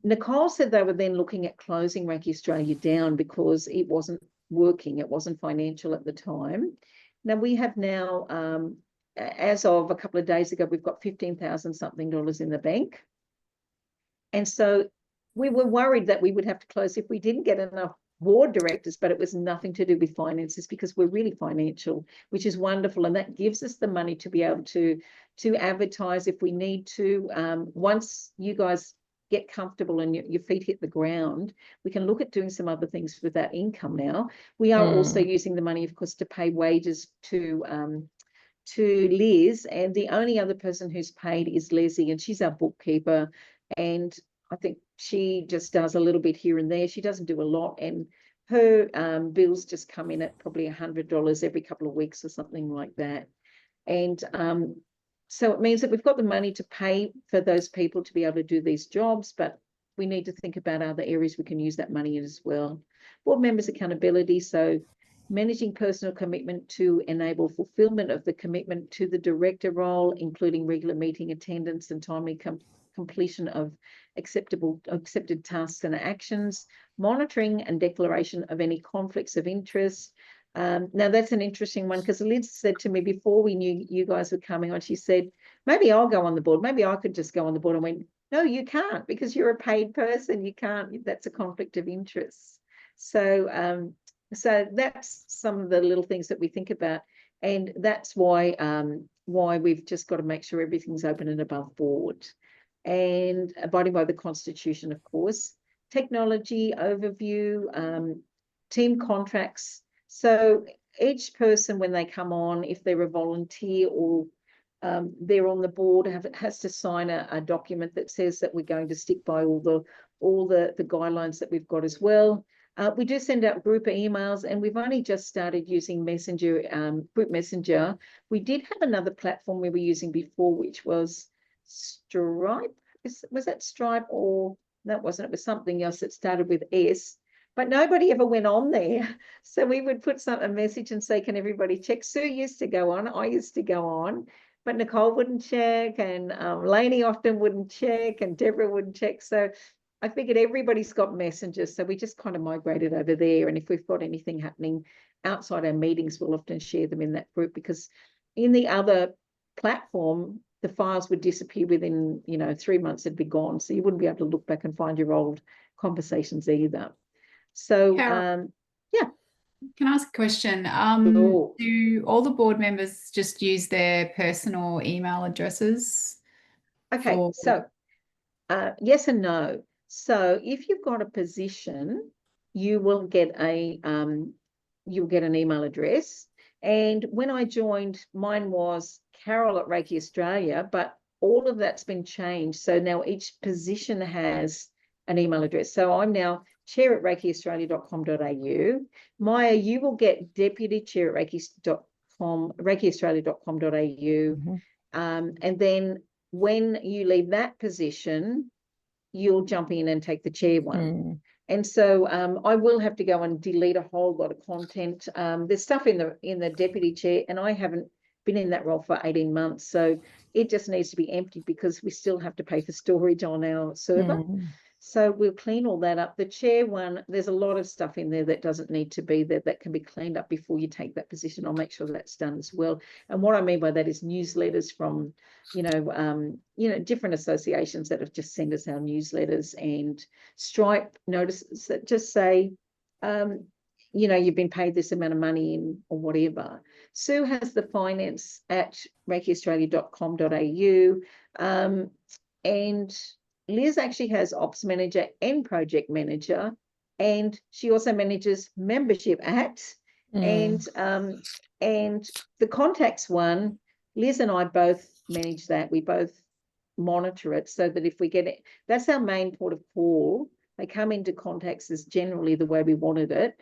Nicole said they were then looking at closing Reiki Australia down because it wasn't working, it wasn't financial at the time. Now we have now, as of a couple of days ago, we've got $15,000 something in the bank. And so we were worried that we would have to close if we didn't get enough board directors, but it was nothing to do with finances, because we're really financial, which is wonderful. And that gives us the money to be able to advertise if we need to. Once you guys get comfortable and your feet hit the ground, we can look at doing some other things with that income now. We are also using the money, of course, to pay wages to Liz, and the only other person who's paid is Leslie, and she's our bookkeeper, and I think she just does a little bit here and there. She doesn't do a lot, and her bills just come in at probably $100 every couple of weeks or something like that. And so it means that we've got the money to pay for those people to be able to do these jobs, but we need to think about other areas we can use that money in as well. Board members' accountability. So managing personal commitment to enable fulfillment of the commitment to the director role, including regular meeting attendance and timely completion of accepted tasks and actions, monitoring and declaration of any conflicts of interest. Now that's an interesting one, because Liz said to me before we knew you guys were coming on, she said, maybe I'll go on the board, maybe I could just go on the board. I went, no, you can't, because you're a paid person, you can't, that's a conflict of interest. So so that's some of the little things that we think about, and that's why we've just got to make sure everything's open and above board, and abiding by the Constitution, of course. Technology overview, team contracts. So each person, when they come on, if they're a volunteer or they're on the board, has to sign a document that says that we're going to stick by all the guidelines that we've got as well. We do send out group emails, and we've only just started using Messenger, Group Messenger. We did have another platform we were using before, which was Stripe. Was that Stripe, or that wasn't? It was something else that started with S, but nobody ever went on there. So we would put a message and say, can everybody check? Sue used to go on, I used to go on, but Nicole wouldn't check, and Lainey often wouldn't check, and Deborah wouldn't check. So I figured everybody's got messengers, so we just kind of migrated over there. And if we've got anything happening outside our meetings, we'll often share them in that group, because in the other platform, the files would disappear within, 3 months, it'd be gone. So you wouldn't be able to look back and find your old conversations either. So, Carol, yeah. can I ask a question? Sure. Do all the board members just use their personal email addresses? Okay, so yes and no. So if you've got a position, you will get you'll get an email address. And when I joined, mine was Carol at Reiki Australia, but all of that's been changed. So now each position has an email address. So I'm now chair at reikiaustralia.com.au. Maja, you will get deputy chair at reikiaustralia.com.au. And then when you leave that position, you'll jump in and take the chair one. And so I will have to go and delete a whole lot of content. There's stuff in the deputy chair, and I haven't been in that role for 18 months. So it just needs to be emptied, because we still have to pay for storage on our server. So we'll clean all that up. The chair one, there's a lot of stuff in there that doesn't need to be there, that can be cleaned up before you take that position. I'll make sure that's done as well. And what I mean by that is newsletters from, different associations that have just sent us our newsletters, and Stripe notices that just say, you've been paid this amount of money in, or whatever. Sue has the finance at reikiaustralia.com.au. And Liz actually has ops manager and project manager, and she also manages membership at, and the contacts one, Liz and I both manage that. We both monitor it, so that if we get it, that's our main port of call. They come into contacts is generally the way we wanted it.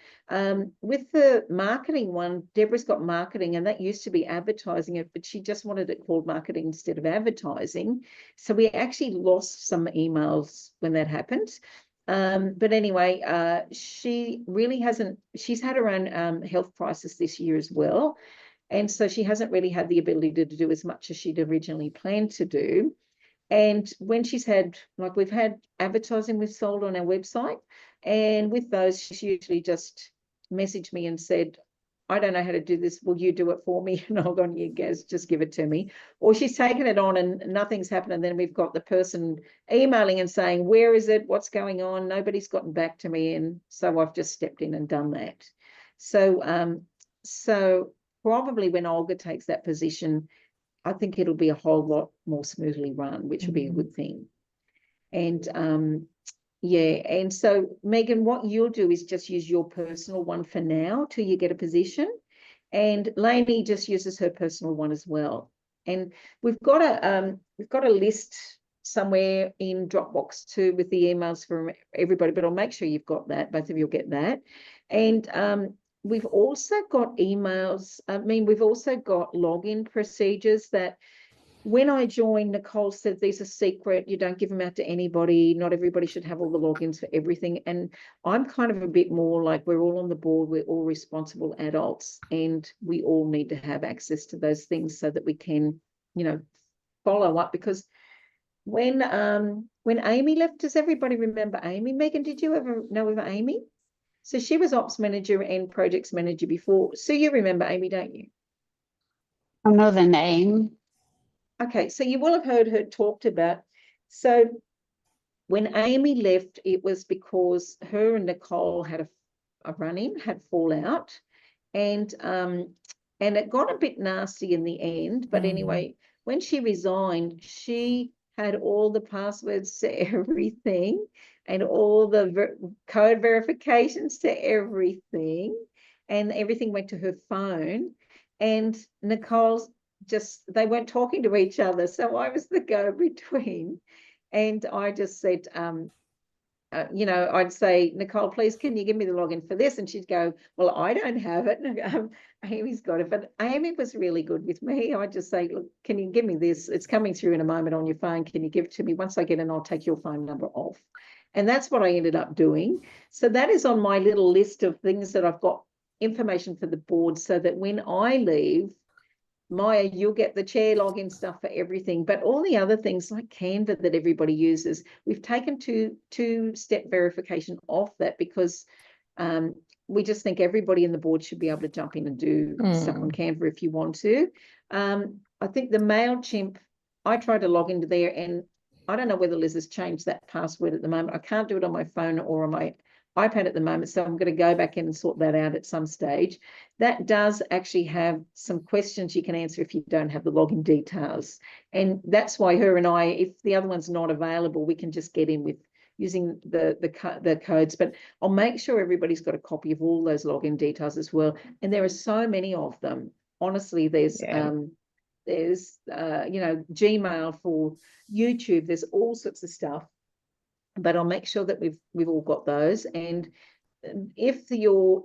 With the marketing one, Deborah's got marketing, and that used to be advertising it, but she just wanted it called marketing instead of advertising. So we actually lost some emails when that happened. But anyway, she really hasn't, she's had her own health crisis this year as well. And so she hasn't really had the ability to do as much as she'd originally planned to do. And when she's had, like, we've had advertising we've sold on our website, and with those, she's usually just messaged me and said, I don't know how to do this. Will you do it for me? And I'll go, yeah, Gaz, just give it to me. Or she's taken it on and nothing's happened. And then we've got the person emailing and saying, where is it? What's going on? Nobody's gotten back to me. And so I've just stepped in and done that. So, so probably when Olga takes that position, I think it'll be a whole lot more smoothly run, which will be a good thing. And yeah, and so Meagan, what you'll do is just use your personal one for now till you get a position, and Lainey just uses her personal one as well. And we've got a list somewhere in Dropbox too with the emails from everybody, but I'll make sure you've got that. Both of you'll get that. And we've also got emails. We've also got login procedures that when I joined, Nicole said these are secret. You don't give them out to anybody. Not everybody should have all the logins for everything. And I'm kind of a bit more like, we're all on the board. We're all responsible adults, and we all need to have access to those things so that we can, follow up. Because when Amy left, does everybody remember Amy? Meagan, did you ever know of Amy? So she was ops manager and projects manager before. So you remember Amy, don't you? I know the name. Okay, so you will have heard her talked about. So when Amy left, it was because her and Nicole had a run-in, had fallout, and it got a bit nasty in the end. But anyway, when she resigned, she had all the passwords to everything, and all the code verifications to everything, and everything went to her phone. And Nicole's they weren't talking to each other. So I was the go-between. And I just said, I'd say, Nicole, please, can you give me the login for this? And she'd go, well, I don't have it. And Amy's got it. But Amy was really good with me. I'd just say, look, can you give me this? It's coming through in a moment on your phone. Can you give it to me? Once I get in, I'll take your phone number off. And that's what I ended up doing. So that is on my little list of things that I've got information for the board, so that when I leave, Maya, you'll get the chair login stuff for everything, but all the other things like Canva that everybody uses, we've taken two-step verification off that because we just think everybody in the board should be able to jump in and do stuff on Canva if you want to. I think the MailChimp, I tried to log into there, and I don't know whether Liz has changed that password at the moment. I can't do it on my phone or on my iPad at the moment, so I'm going to go back in and sort that out at some stage. That does actually have some questions you can answer if you don't have the login details, and that's why her and I, if the other one's not available, we can just get in with using the codes. But I'll make sure everybody's got a copy of all those login details as well, and there are so many of them. Honestly, there's you know, Gmail for YouTube, there's all sorts of stuff, but I'll make sure that we've all got those. And if you're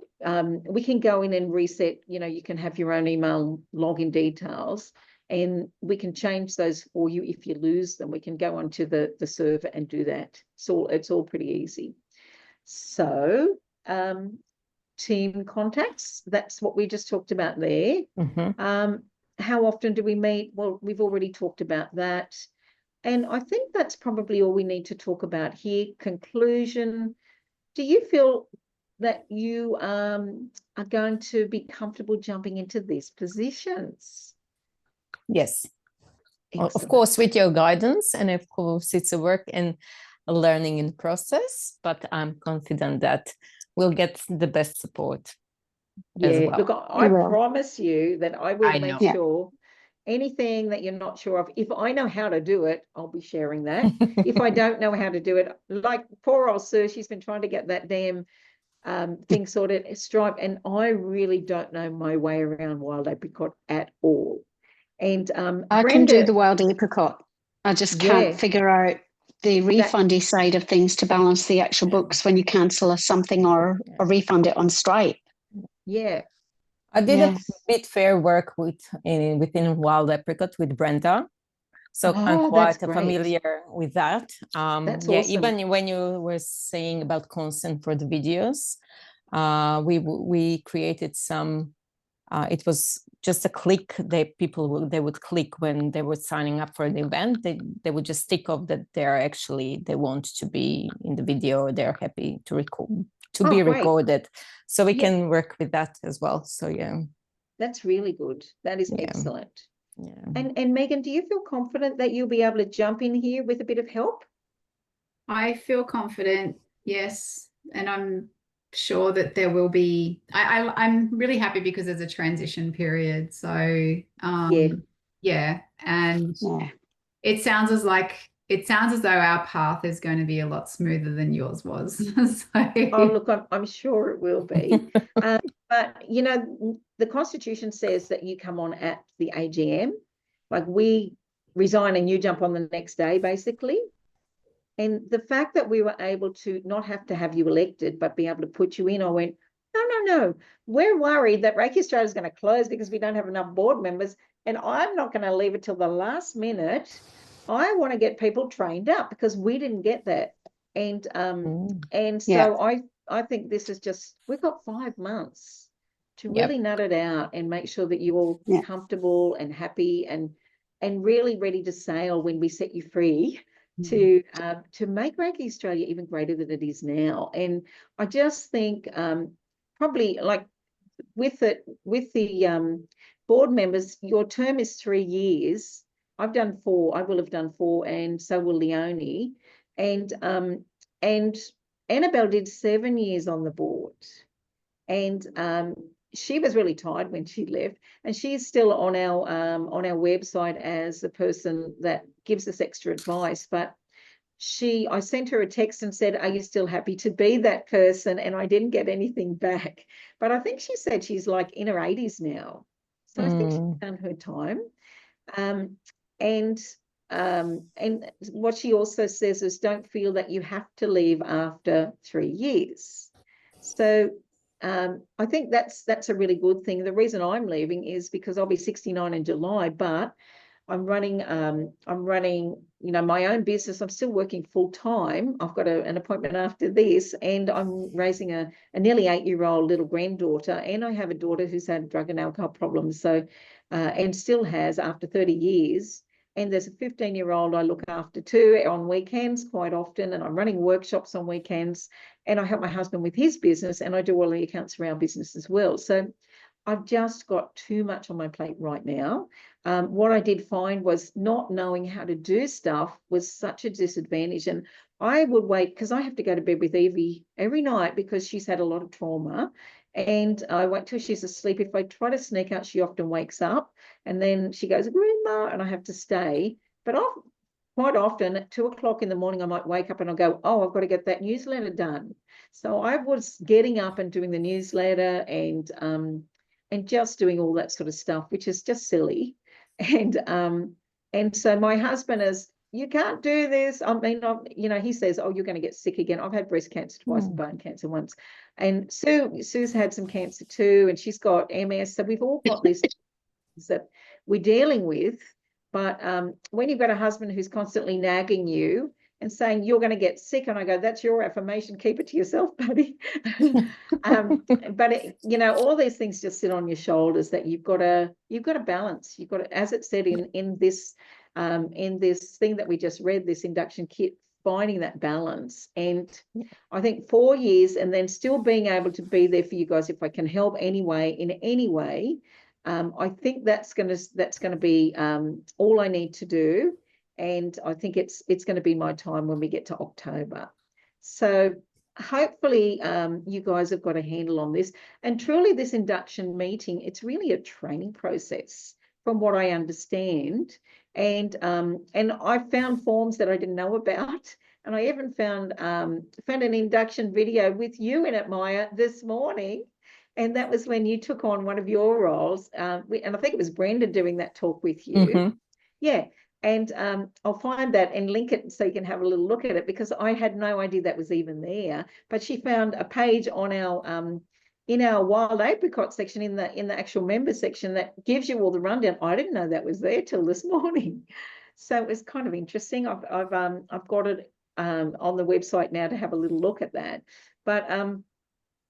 we can go in and reset, you know, you can have your own email login details, and we can change those for you. If you lose them, we can go onto the server and do that. So it's all pretty easy. So team contacts, that's what we just talked about there. How often do we meet? Well, we've already talked about that. And I think that's probably all we need to talk about here. Conclusion. Do you feel that you are going to be comfortable jumping into these positions? Yes. Excellent. Of course, with your guidance, and of course, it's a work and a learning in process, but I'm confident that we'll get the best support. Yeah, well. look, I promise you that I will make know. sure anything that you're not sure of, if I know how to do it, I'll be sharing that. If I don't know how to do it, like poor old Sue, she's been trying to get that damn thing sorted, Stripe, and I really don't know my way around wild apricot at all. And I Brenda, can do the wild apricot. I just can't figure out the refundy side of things to balance the actual books when you cancel something or refund it on Stripe. Yeah. I did a bit fair work within Wild Apricot with Brenda. So I'm quite familiar with that. That's yeah, awesome. Even when you were saying about consent for the videos, we created some, it was just a click that they would click when they were signing up for the event. They would just tick off that they want to be in the video, they're happy to be recorded. So we can work with that as well. So yeah. That's really good. That is excellent. Yeah. And Meagan, do you feel confident that you'll be able to jump in here with a bit of help? I feel confident, yes. And I'm sure that there will be, I'm really happy because there's a transition period. So yeah. And it sounds as though our path is going to be a lot smoother than yours was. Oh, look, I'm sure it will be. But, you know, the Constitution says that you come on at the AGM. Like, we resign and you jump on the next day, basically. And the fact that we were able to not have to have you elected, but be able to put you in, I went, no. We're worried that Reiki Australia is going to close because we don't have enough board members. And I'm not going to leave it till the last minute. I want to get people trained up because we didn't get that. And so I think this is just, we've got 5 months to really nut it out and make sure that you're all comfortable and happy and really ready to sail when we set you free to make Reiki Australia even greater than it is now. And I just think probably like with the board members, your term is 3 years. I've done 4. I will have done 4, and so will Leonie. And Annabelle did 7 years on the board, and she was really tired when she left, and she's still on our website as the person that gives us extra advice. But I sent her a text and said, "Are you still happy to be that person?" And I didn't get anything back. But I think she said she's like in her 80s now, so I think she's done her time. And what she also says is, don't feel that you have to leave after 3 years. So I think that's a really good thing. The reason I'm leaving is because I'll be 69 in July, but I'm running, you know, my own business. I'm still working full time. I've got an appointment after this, and I'm raising a nearly 8-year-old little granddaughter, and I have a daughter who's had drug and alcohol problems. So and still has after 30 years. And there's a 15-year-old I look after too on weekends quite often, and I'm running workshops on weekends, and I help my husband with his business, and I do all the accounts for our business as well. So I've just got too much on my plate right now. What I did find was not knowing how to do stuff was such a disadvantage. And I would wait, because I have to go to bed with Evie every night because she's had a lot of trauma. And I wait till she's asleep. If I try to sneak out, she often wakes up, and then she goes, Grandma, and I have to stay. But quite often at 2 o'clock in the morning, I might wake up and I'll go, oh, I've got to get that newsletter done. So I was getting up and doing the newsletter and just doing all that sort of stuff, which is just silly. And so my husband is, you can't do this. I mean, he says, oh, you're going to get sick again. I've had breast cancer twice and bone cancer once. And Sue's had some cancer too, and she's got MS. So we've all got these things that we're dealing with. But when you've got a husband who's constantly nagging you and saying you're going to get sick, and I go, that's your affirmation, keep it to yourself, buddy. But all these things just sit on your shoulders that you've got to balance. You've got to, as it said in this thing that we just read, this induction kit, finding that balance. And I think 4 years and then still being able to be there for you guys if I can help anyway, in any way. I think that's going to be all I need to do. And I think it's going to be my time when we get to October. So hopefully you guys have got a handle on this. And truly this induction meeting, it's really a training process from what I understand. And I found forms that I didn't know about. And I even found an induction video with you in it, Maja, this morning. And that was when you took on one of your roles. And I think it was Brenda doing that talk with you. Mm-hmm. Yeah. And I'll find that and link it so you can have a little look at it, because I had no idea that was even there. But she found a page on our in our wild apricot section in the actual member section that gives you all the rundown. I didn't know that was there till this morning. So it was kind of interesting. I've got it on the website now to have a little look at that. But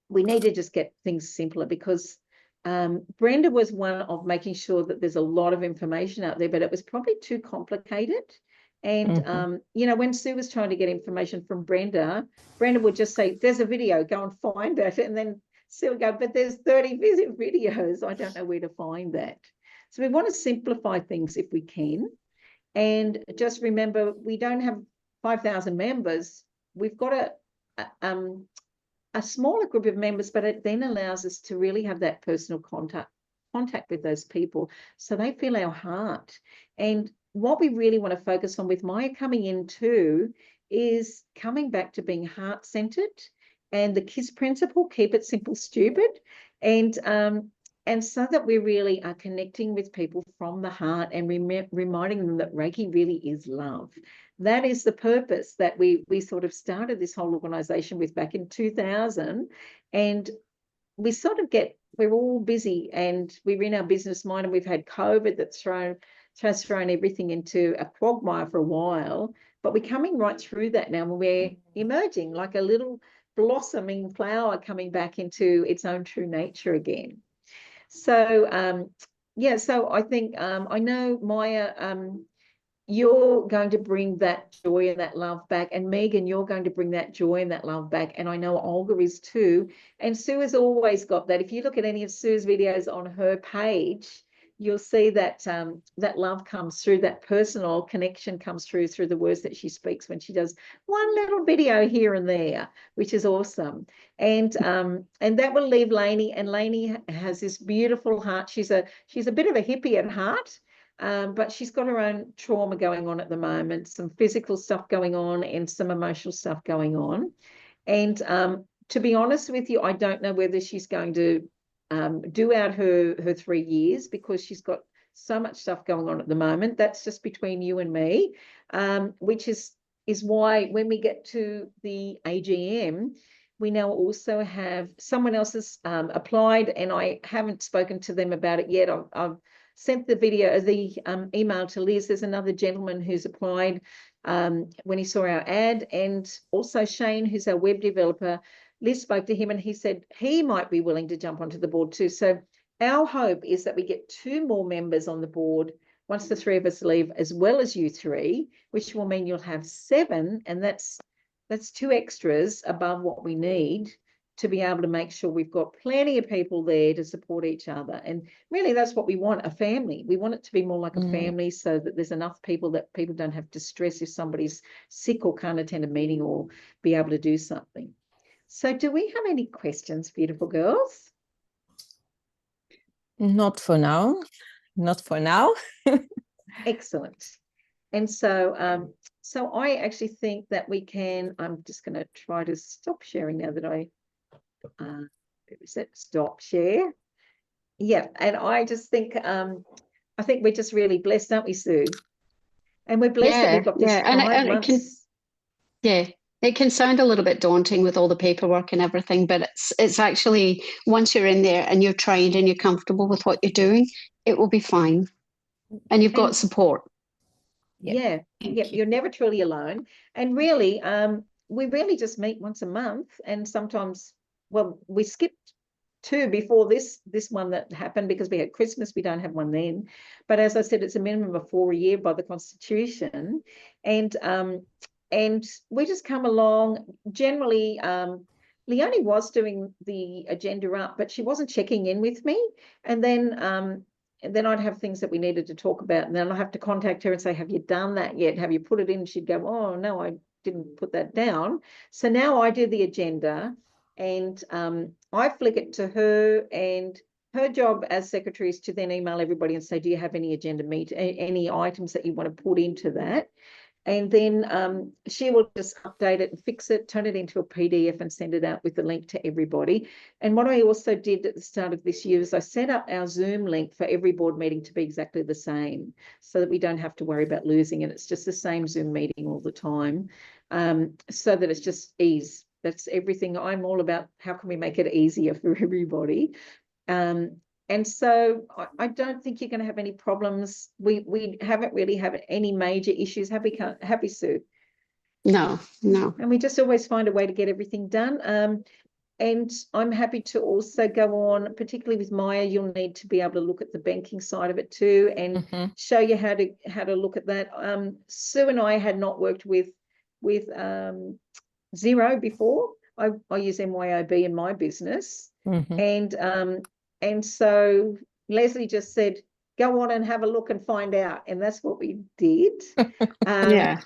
we need to just get things simpler, because Brenda was one of making sure that there's a lot of information out there, but it was probably too complicated. And, when Sue was trying to get information from Brenda would just say, there's a video, go and find it. And then Sue would go, but there's 30 videos. I don't know where to find that. So we want to simplify things if we can. And just remember, we don't have 5,000 members. We've got a smaller group of members, but it then allows us to really have that personal contact with those people so they feel our heart. And what we really want to focus on with Maja coming in too is coming back to being heart-centered and the KISS principle, keep it simple, stupid. And so that we really are connecting with people from the heart and reminding them that Reiki really is love. That is the purpose that we sort of started this whole organization with back in 2000. And we sort of we're all busy and we're in our business mind, and we've had COVID that's thrown everything into a quagmire for a while. But we're coming right through that now, and we're emerging like a little blossoming flower coming back into its own true nature again. So, so I think I know, Maja, you're going to bring that joy and that love back. And Meagan, you're going to bring that joy and that love back. And I know Olga is too. And Sue has always got that. If you look at any of Sue's videos on her page, you'll see that that love comes through, that personal connection comes through the words that she speaks when she does one little video here and there, which is awesome. And that will leave Lainey, and Lainey has this beautiful heart. She's a bit of a hippie at heart, but she's got her own trauma going on at the moment, some physical stuff going on and some emotional stuff going on. And to be honest with you, I don't know whether she's going to do out her 3 years, because she's got so much stuff going on at the moment. That's just between you and me, which is why when we get to the AGM, we now also have someone else has applied, and I haven't spoken to them about it yet. I've sent the email to Liz. There's another gentleman who's applied when he saw our ad, and also Shane, who's our web developer. Liz spoke to him and he said he might be willing to jump onto the board too. So our hope is that we get 2 more members on the board once the 3 of us leave, as well as you 3, which will mean you'll have 7, and that's 2 extras above what we need to be able to make sure we've got plenty of people there to support each other. And really, that's what we want, a family. We want it to be more like a family, so that there's enough people that people don't have to stress if somebody's sick or can't attend a meeting or be able to do something. So do we have any questions, beautiful girls? Not for now. Not for now. Excellent. And so so I actually think that we can, I'm just going to try to stop sharing now that I stop share. Yeah, and I just think I think we're just really blessed, aren't we, Sue? And we're blessed that we've got this 5 months. It can sound a little bit daunting with all the paperwork and everything, but it's actually, once you're in there and you're trained and you're comfortable with what you're doing, it will be fine. And you've got support. Yeah, you're never truly alone. And really, we really just meet once a month, and sometimes, well, we skipped 2 before this one that happened because we had Christmas. We don't have one then. But as I said, it's a minimum of 4 a year by the Constitution. And we just come along. Generally, Leonie was doing the agenda up, but she wasn't checking in with me. And then I'd have things that we needed to talk about, and then I'd have to contact her and say, have you done that yet? Have you put it in? She'd go, oh, no, I didn't put that down. So now I do the agenda, and I flick it to her, and her job as secretary is to then email everybody and say, do you have any agenda any items that you want to put into that? And then she will just update it and fix it, turn it into a PDF and send it out with the link to everybody. And what I also did at the start of this year is I set up our Zoom link for every board meeting to be exactly the same, so that we don't have to worry about losing it. It's just the same Zoom meeting all the time, so that it's just ease. That's everything. I'm all about how can we make it easier for everybody. And so I don't think you're going to have any problems. We haven't really had any major issues. Happy, Sue? No. And we just always find a way to get everything done. And I'm happy to also go on, particularly with Maja. You'll need to be able to look at the banking side of it too, and show you how to look at that. Sue and I had not worked with Xero before. I use MYOB in my business, and so Leslie just said, go on and have a look and find out. And that's what we did. And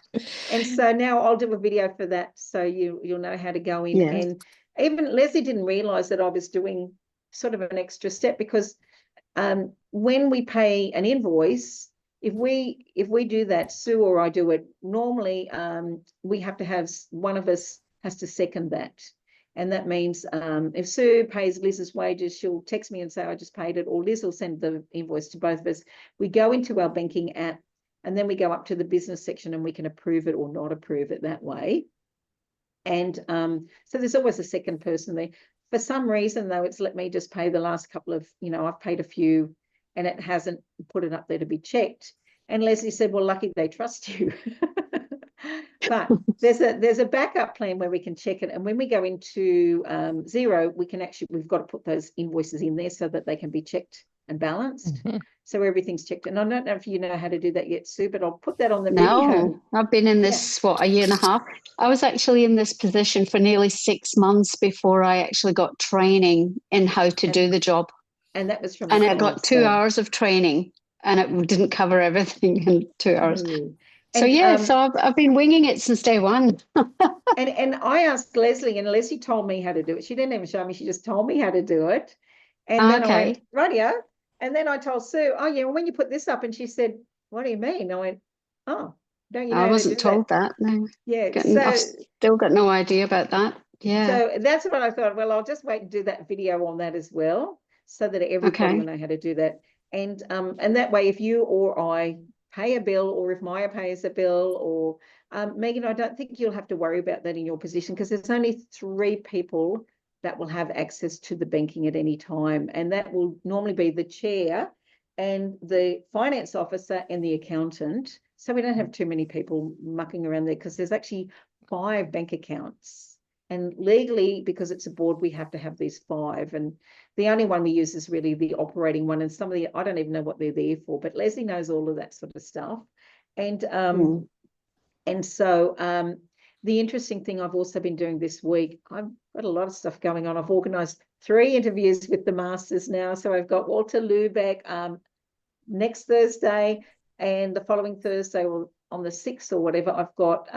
so now I'll do a video for that, so you'll know how to go in. And even Leslie didn't realize that I was doing sort of an extra step, because when we pay an invoice, if we do that, Sue or I do it, normally we have to have, one of us has to second that. And that means if Sue pays Liz's wages, she'll text me and say, I just paid it, or Liz will send the invoice to both of us. We go into our banking app, and then we go up to the business section, and we can approve it or not approve it that way. And so there's always a second person there. For some reason, though, it's let me just pay the last couple of, I've paid a few, and it hasn't put it up there to be checked. And Leslie said, well, lucky they trust you. But there's a backup plan where we can check it. And when we go into Xero, we've got to put those invoices in there so that they can be checked and balanced. So everything's checked. And I don't know if you know how to do that yet, Sue, but I'll put that on the video. No, I've been in this, a year and a half. I was actually in this position for nearly 6 months before I actually got training in how to do the job. And that was from I got 2 hours of training, and it didn't cover everything in 2 hours. So I've been winging it since day one. and I asked Leslie, and Leslie told me how to do it. She didn't even show me, she just told me how to do it. And then I went, radio. And then I told Sue, oh yeah, well, when you put this up, and she said, what do you mean? I went, oh, don't you know? I wasn't told that. No. Yeah. I've still got no idea about that. Yeah. So that's what I thought. Well, I'll just wait and do that video on that as well, so that everybody will know how to do that. And that way, if you or I pay a bill, or if Maja pays a bill, or Meagan, I don't think you'll have to worry about that in your position, because there's only 3 people that will have access to the banking at any time, and that will normally be the chair and the finance officer and the accountant. So we don't have too many people mucking around there, because there's actually 5 bank accounts, And legally, because it's a board, we have to have these 5. And the only one we use is really the operating one. And some of the, I don't even know what they're there for, but Leslie knows all of that sort of stuff. And so the interesting thing I've also been doing this week, I've got a lot of stuff going on. I've organised 3 interviews with the masters now. So I've got Walter Lubeck next Thursday, and the following Thursday, or on the 6th or whatever, I've got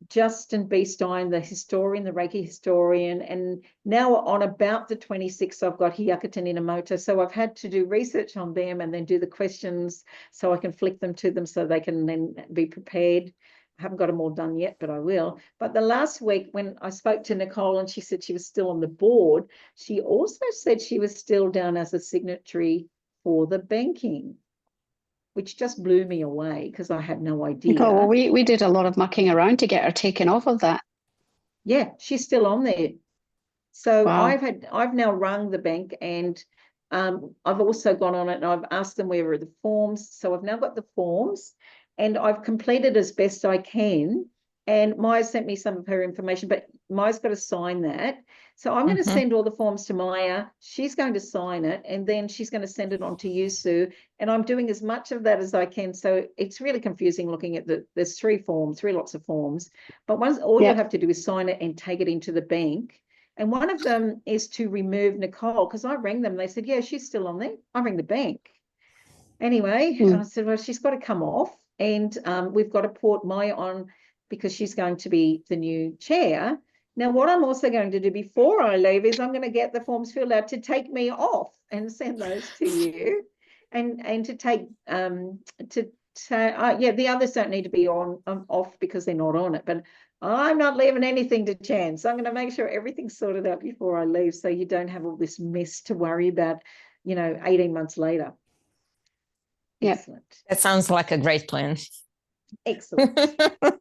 Justin B. Stein, the historian, the Reiki historian, and now on about the 26th, I've got Hyakuten Inamoto. So I've had to do research on them and then do the questions so I can flick them to them so they can then be prepared. I haven't got them all done yet, but I will. But the last week when I spoke to Nicole and she said she was still on the board, she also said she was still down as a signatory for the banking, which just blew me away because I had no idea. Oh, well, we did a lot of mucking around to get her taken off of that. Yeah, she's still on there. So Wow. I've now rung the bank, and I've also gone on it and I've asked them where are the forms. So I've now got the forms and I've completed as best I can. And Maya sent me some of her information, but Maya's got to sign that. So I'm going to send all the forms to Maya. She's going to sign it, and then she's going to send it on to you, Sue. And I'm doing as much of that as I can. So it's really confusing looking at there's 3 lots of forms. But all you have to do is sign it and take it into the bank. And one of them is to remove Nicole, because I rang them. They said, yeah, she's still on there. I rang the bank. Anyway, I said, well, she's got to come off. And we've got to put Maya on because she's going to be the new chair. Now, what I'm also going to do before I leave is I'm going to get the forms filled out to take me off and send those to you, and to take the others don't need to be off because they're not on it, but I'm not leaving anything to chance. I'm going to make sure everything's sorted out before I leave, so you don't have all this mess to worry about, 18 months later. Yep. Excellent. That sounds like a great plan. Excellent.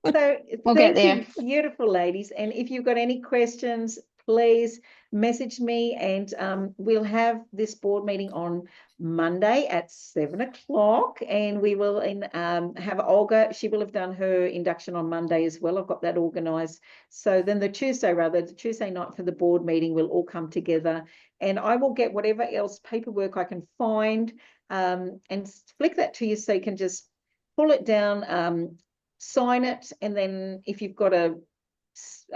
So We'll get there. you, beautiful ladies. And if you've got any questions, please message me, and we'll have this board meeting on Monday at 7 o'clock, and we will have Olga. She will have done her induction on Monday as well. I've got that organised. So then the Tuesday night for the board meeting, we'll all come together, and I will get whatever else paperwork I can find and flick that to you so you can just pull it down, sign it, and then if you've got a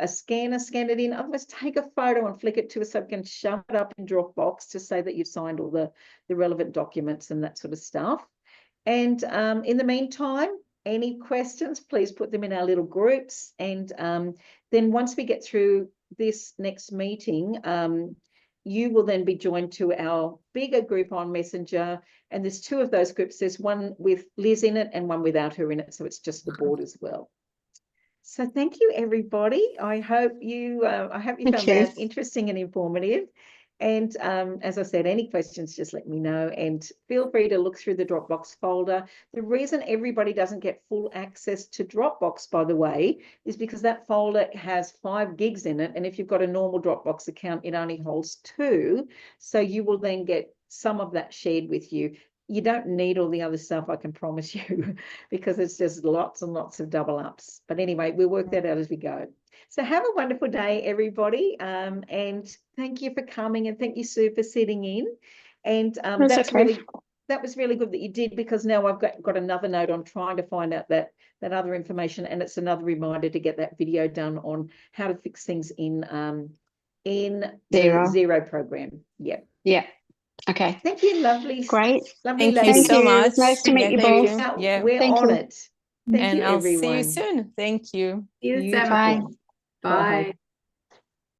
scanner, scan it in. Otherwise, take a photo and flick it to us so we can shove it up in Dropbox to say that you've signed all the relevant documents and that sort of stuff. And in the meantime, any questions, please put them in our little groups. And then once we get through this next meeting, you will then be joined to our bigger group on Messenger. And there's 2 of those groups. There's one with Liz in it and one without her in it. So it's just the board as well. So thank you, everybody. I hope you found that interesting and informative. And as I said, any questions, just let me know. And feel free to look through the Dropbox folder. The reason everybody doesn't get full access to Dropbox, by the way, is because that folder has 5 gigs in it. And if you've got a normal Dropbox account, it only holds 2. So you will then get some of that shared with you. You don't need all the other stuff, I can promise you, because it's just lots and lots of double ups. But anyway, we'll work that out as we go. So have a wonderful day, everybody. And thank you for coming, and thank you, Sue, for sitting in. And that was really good that you did, because now I've got another note on trying to find out that other information, and it's another reminder to get that video done on how to fix things in the Zero program. Yep. Yeah. Okay. Thank you, lovely. Great. Lovely Thank you so much. Nice to meet you both. Yeah. We're on it. Thank and you, I'll everyone. see you soon. Thank you. See you Bye. Bye.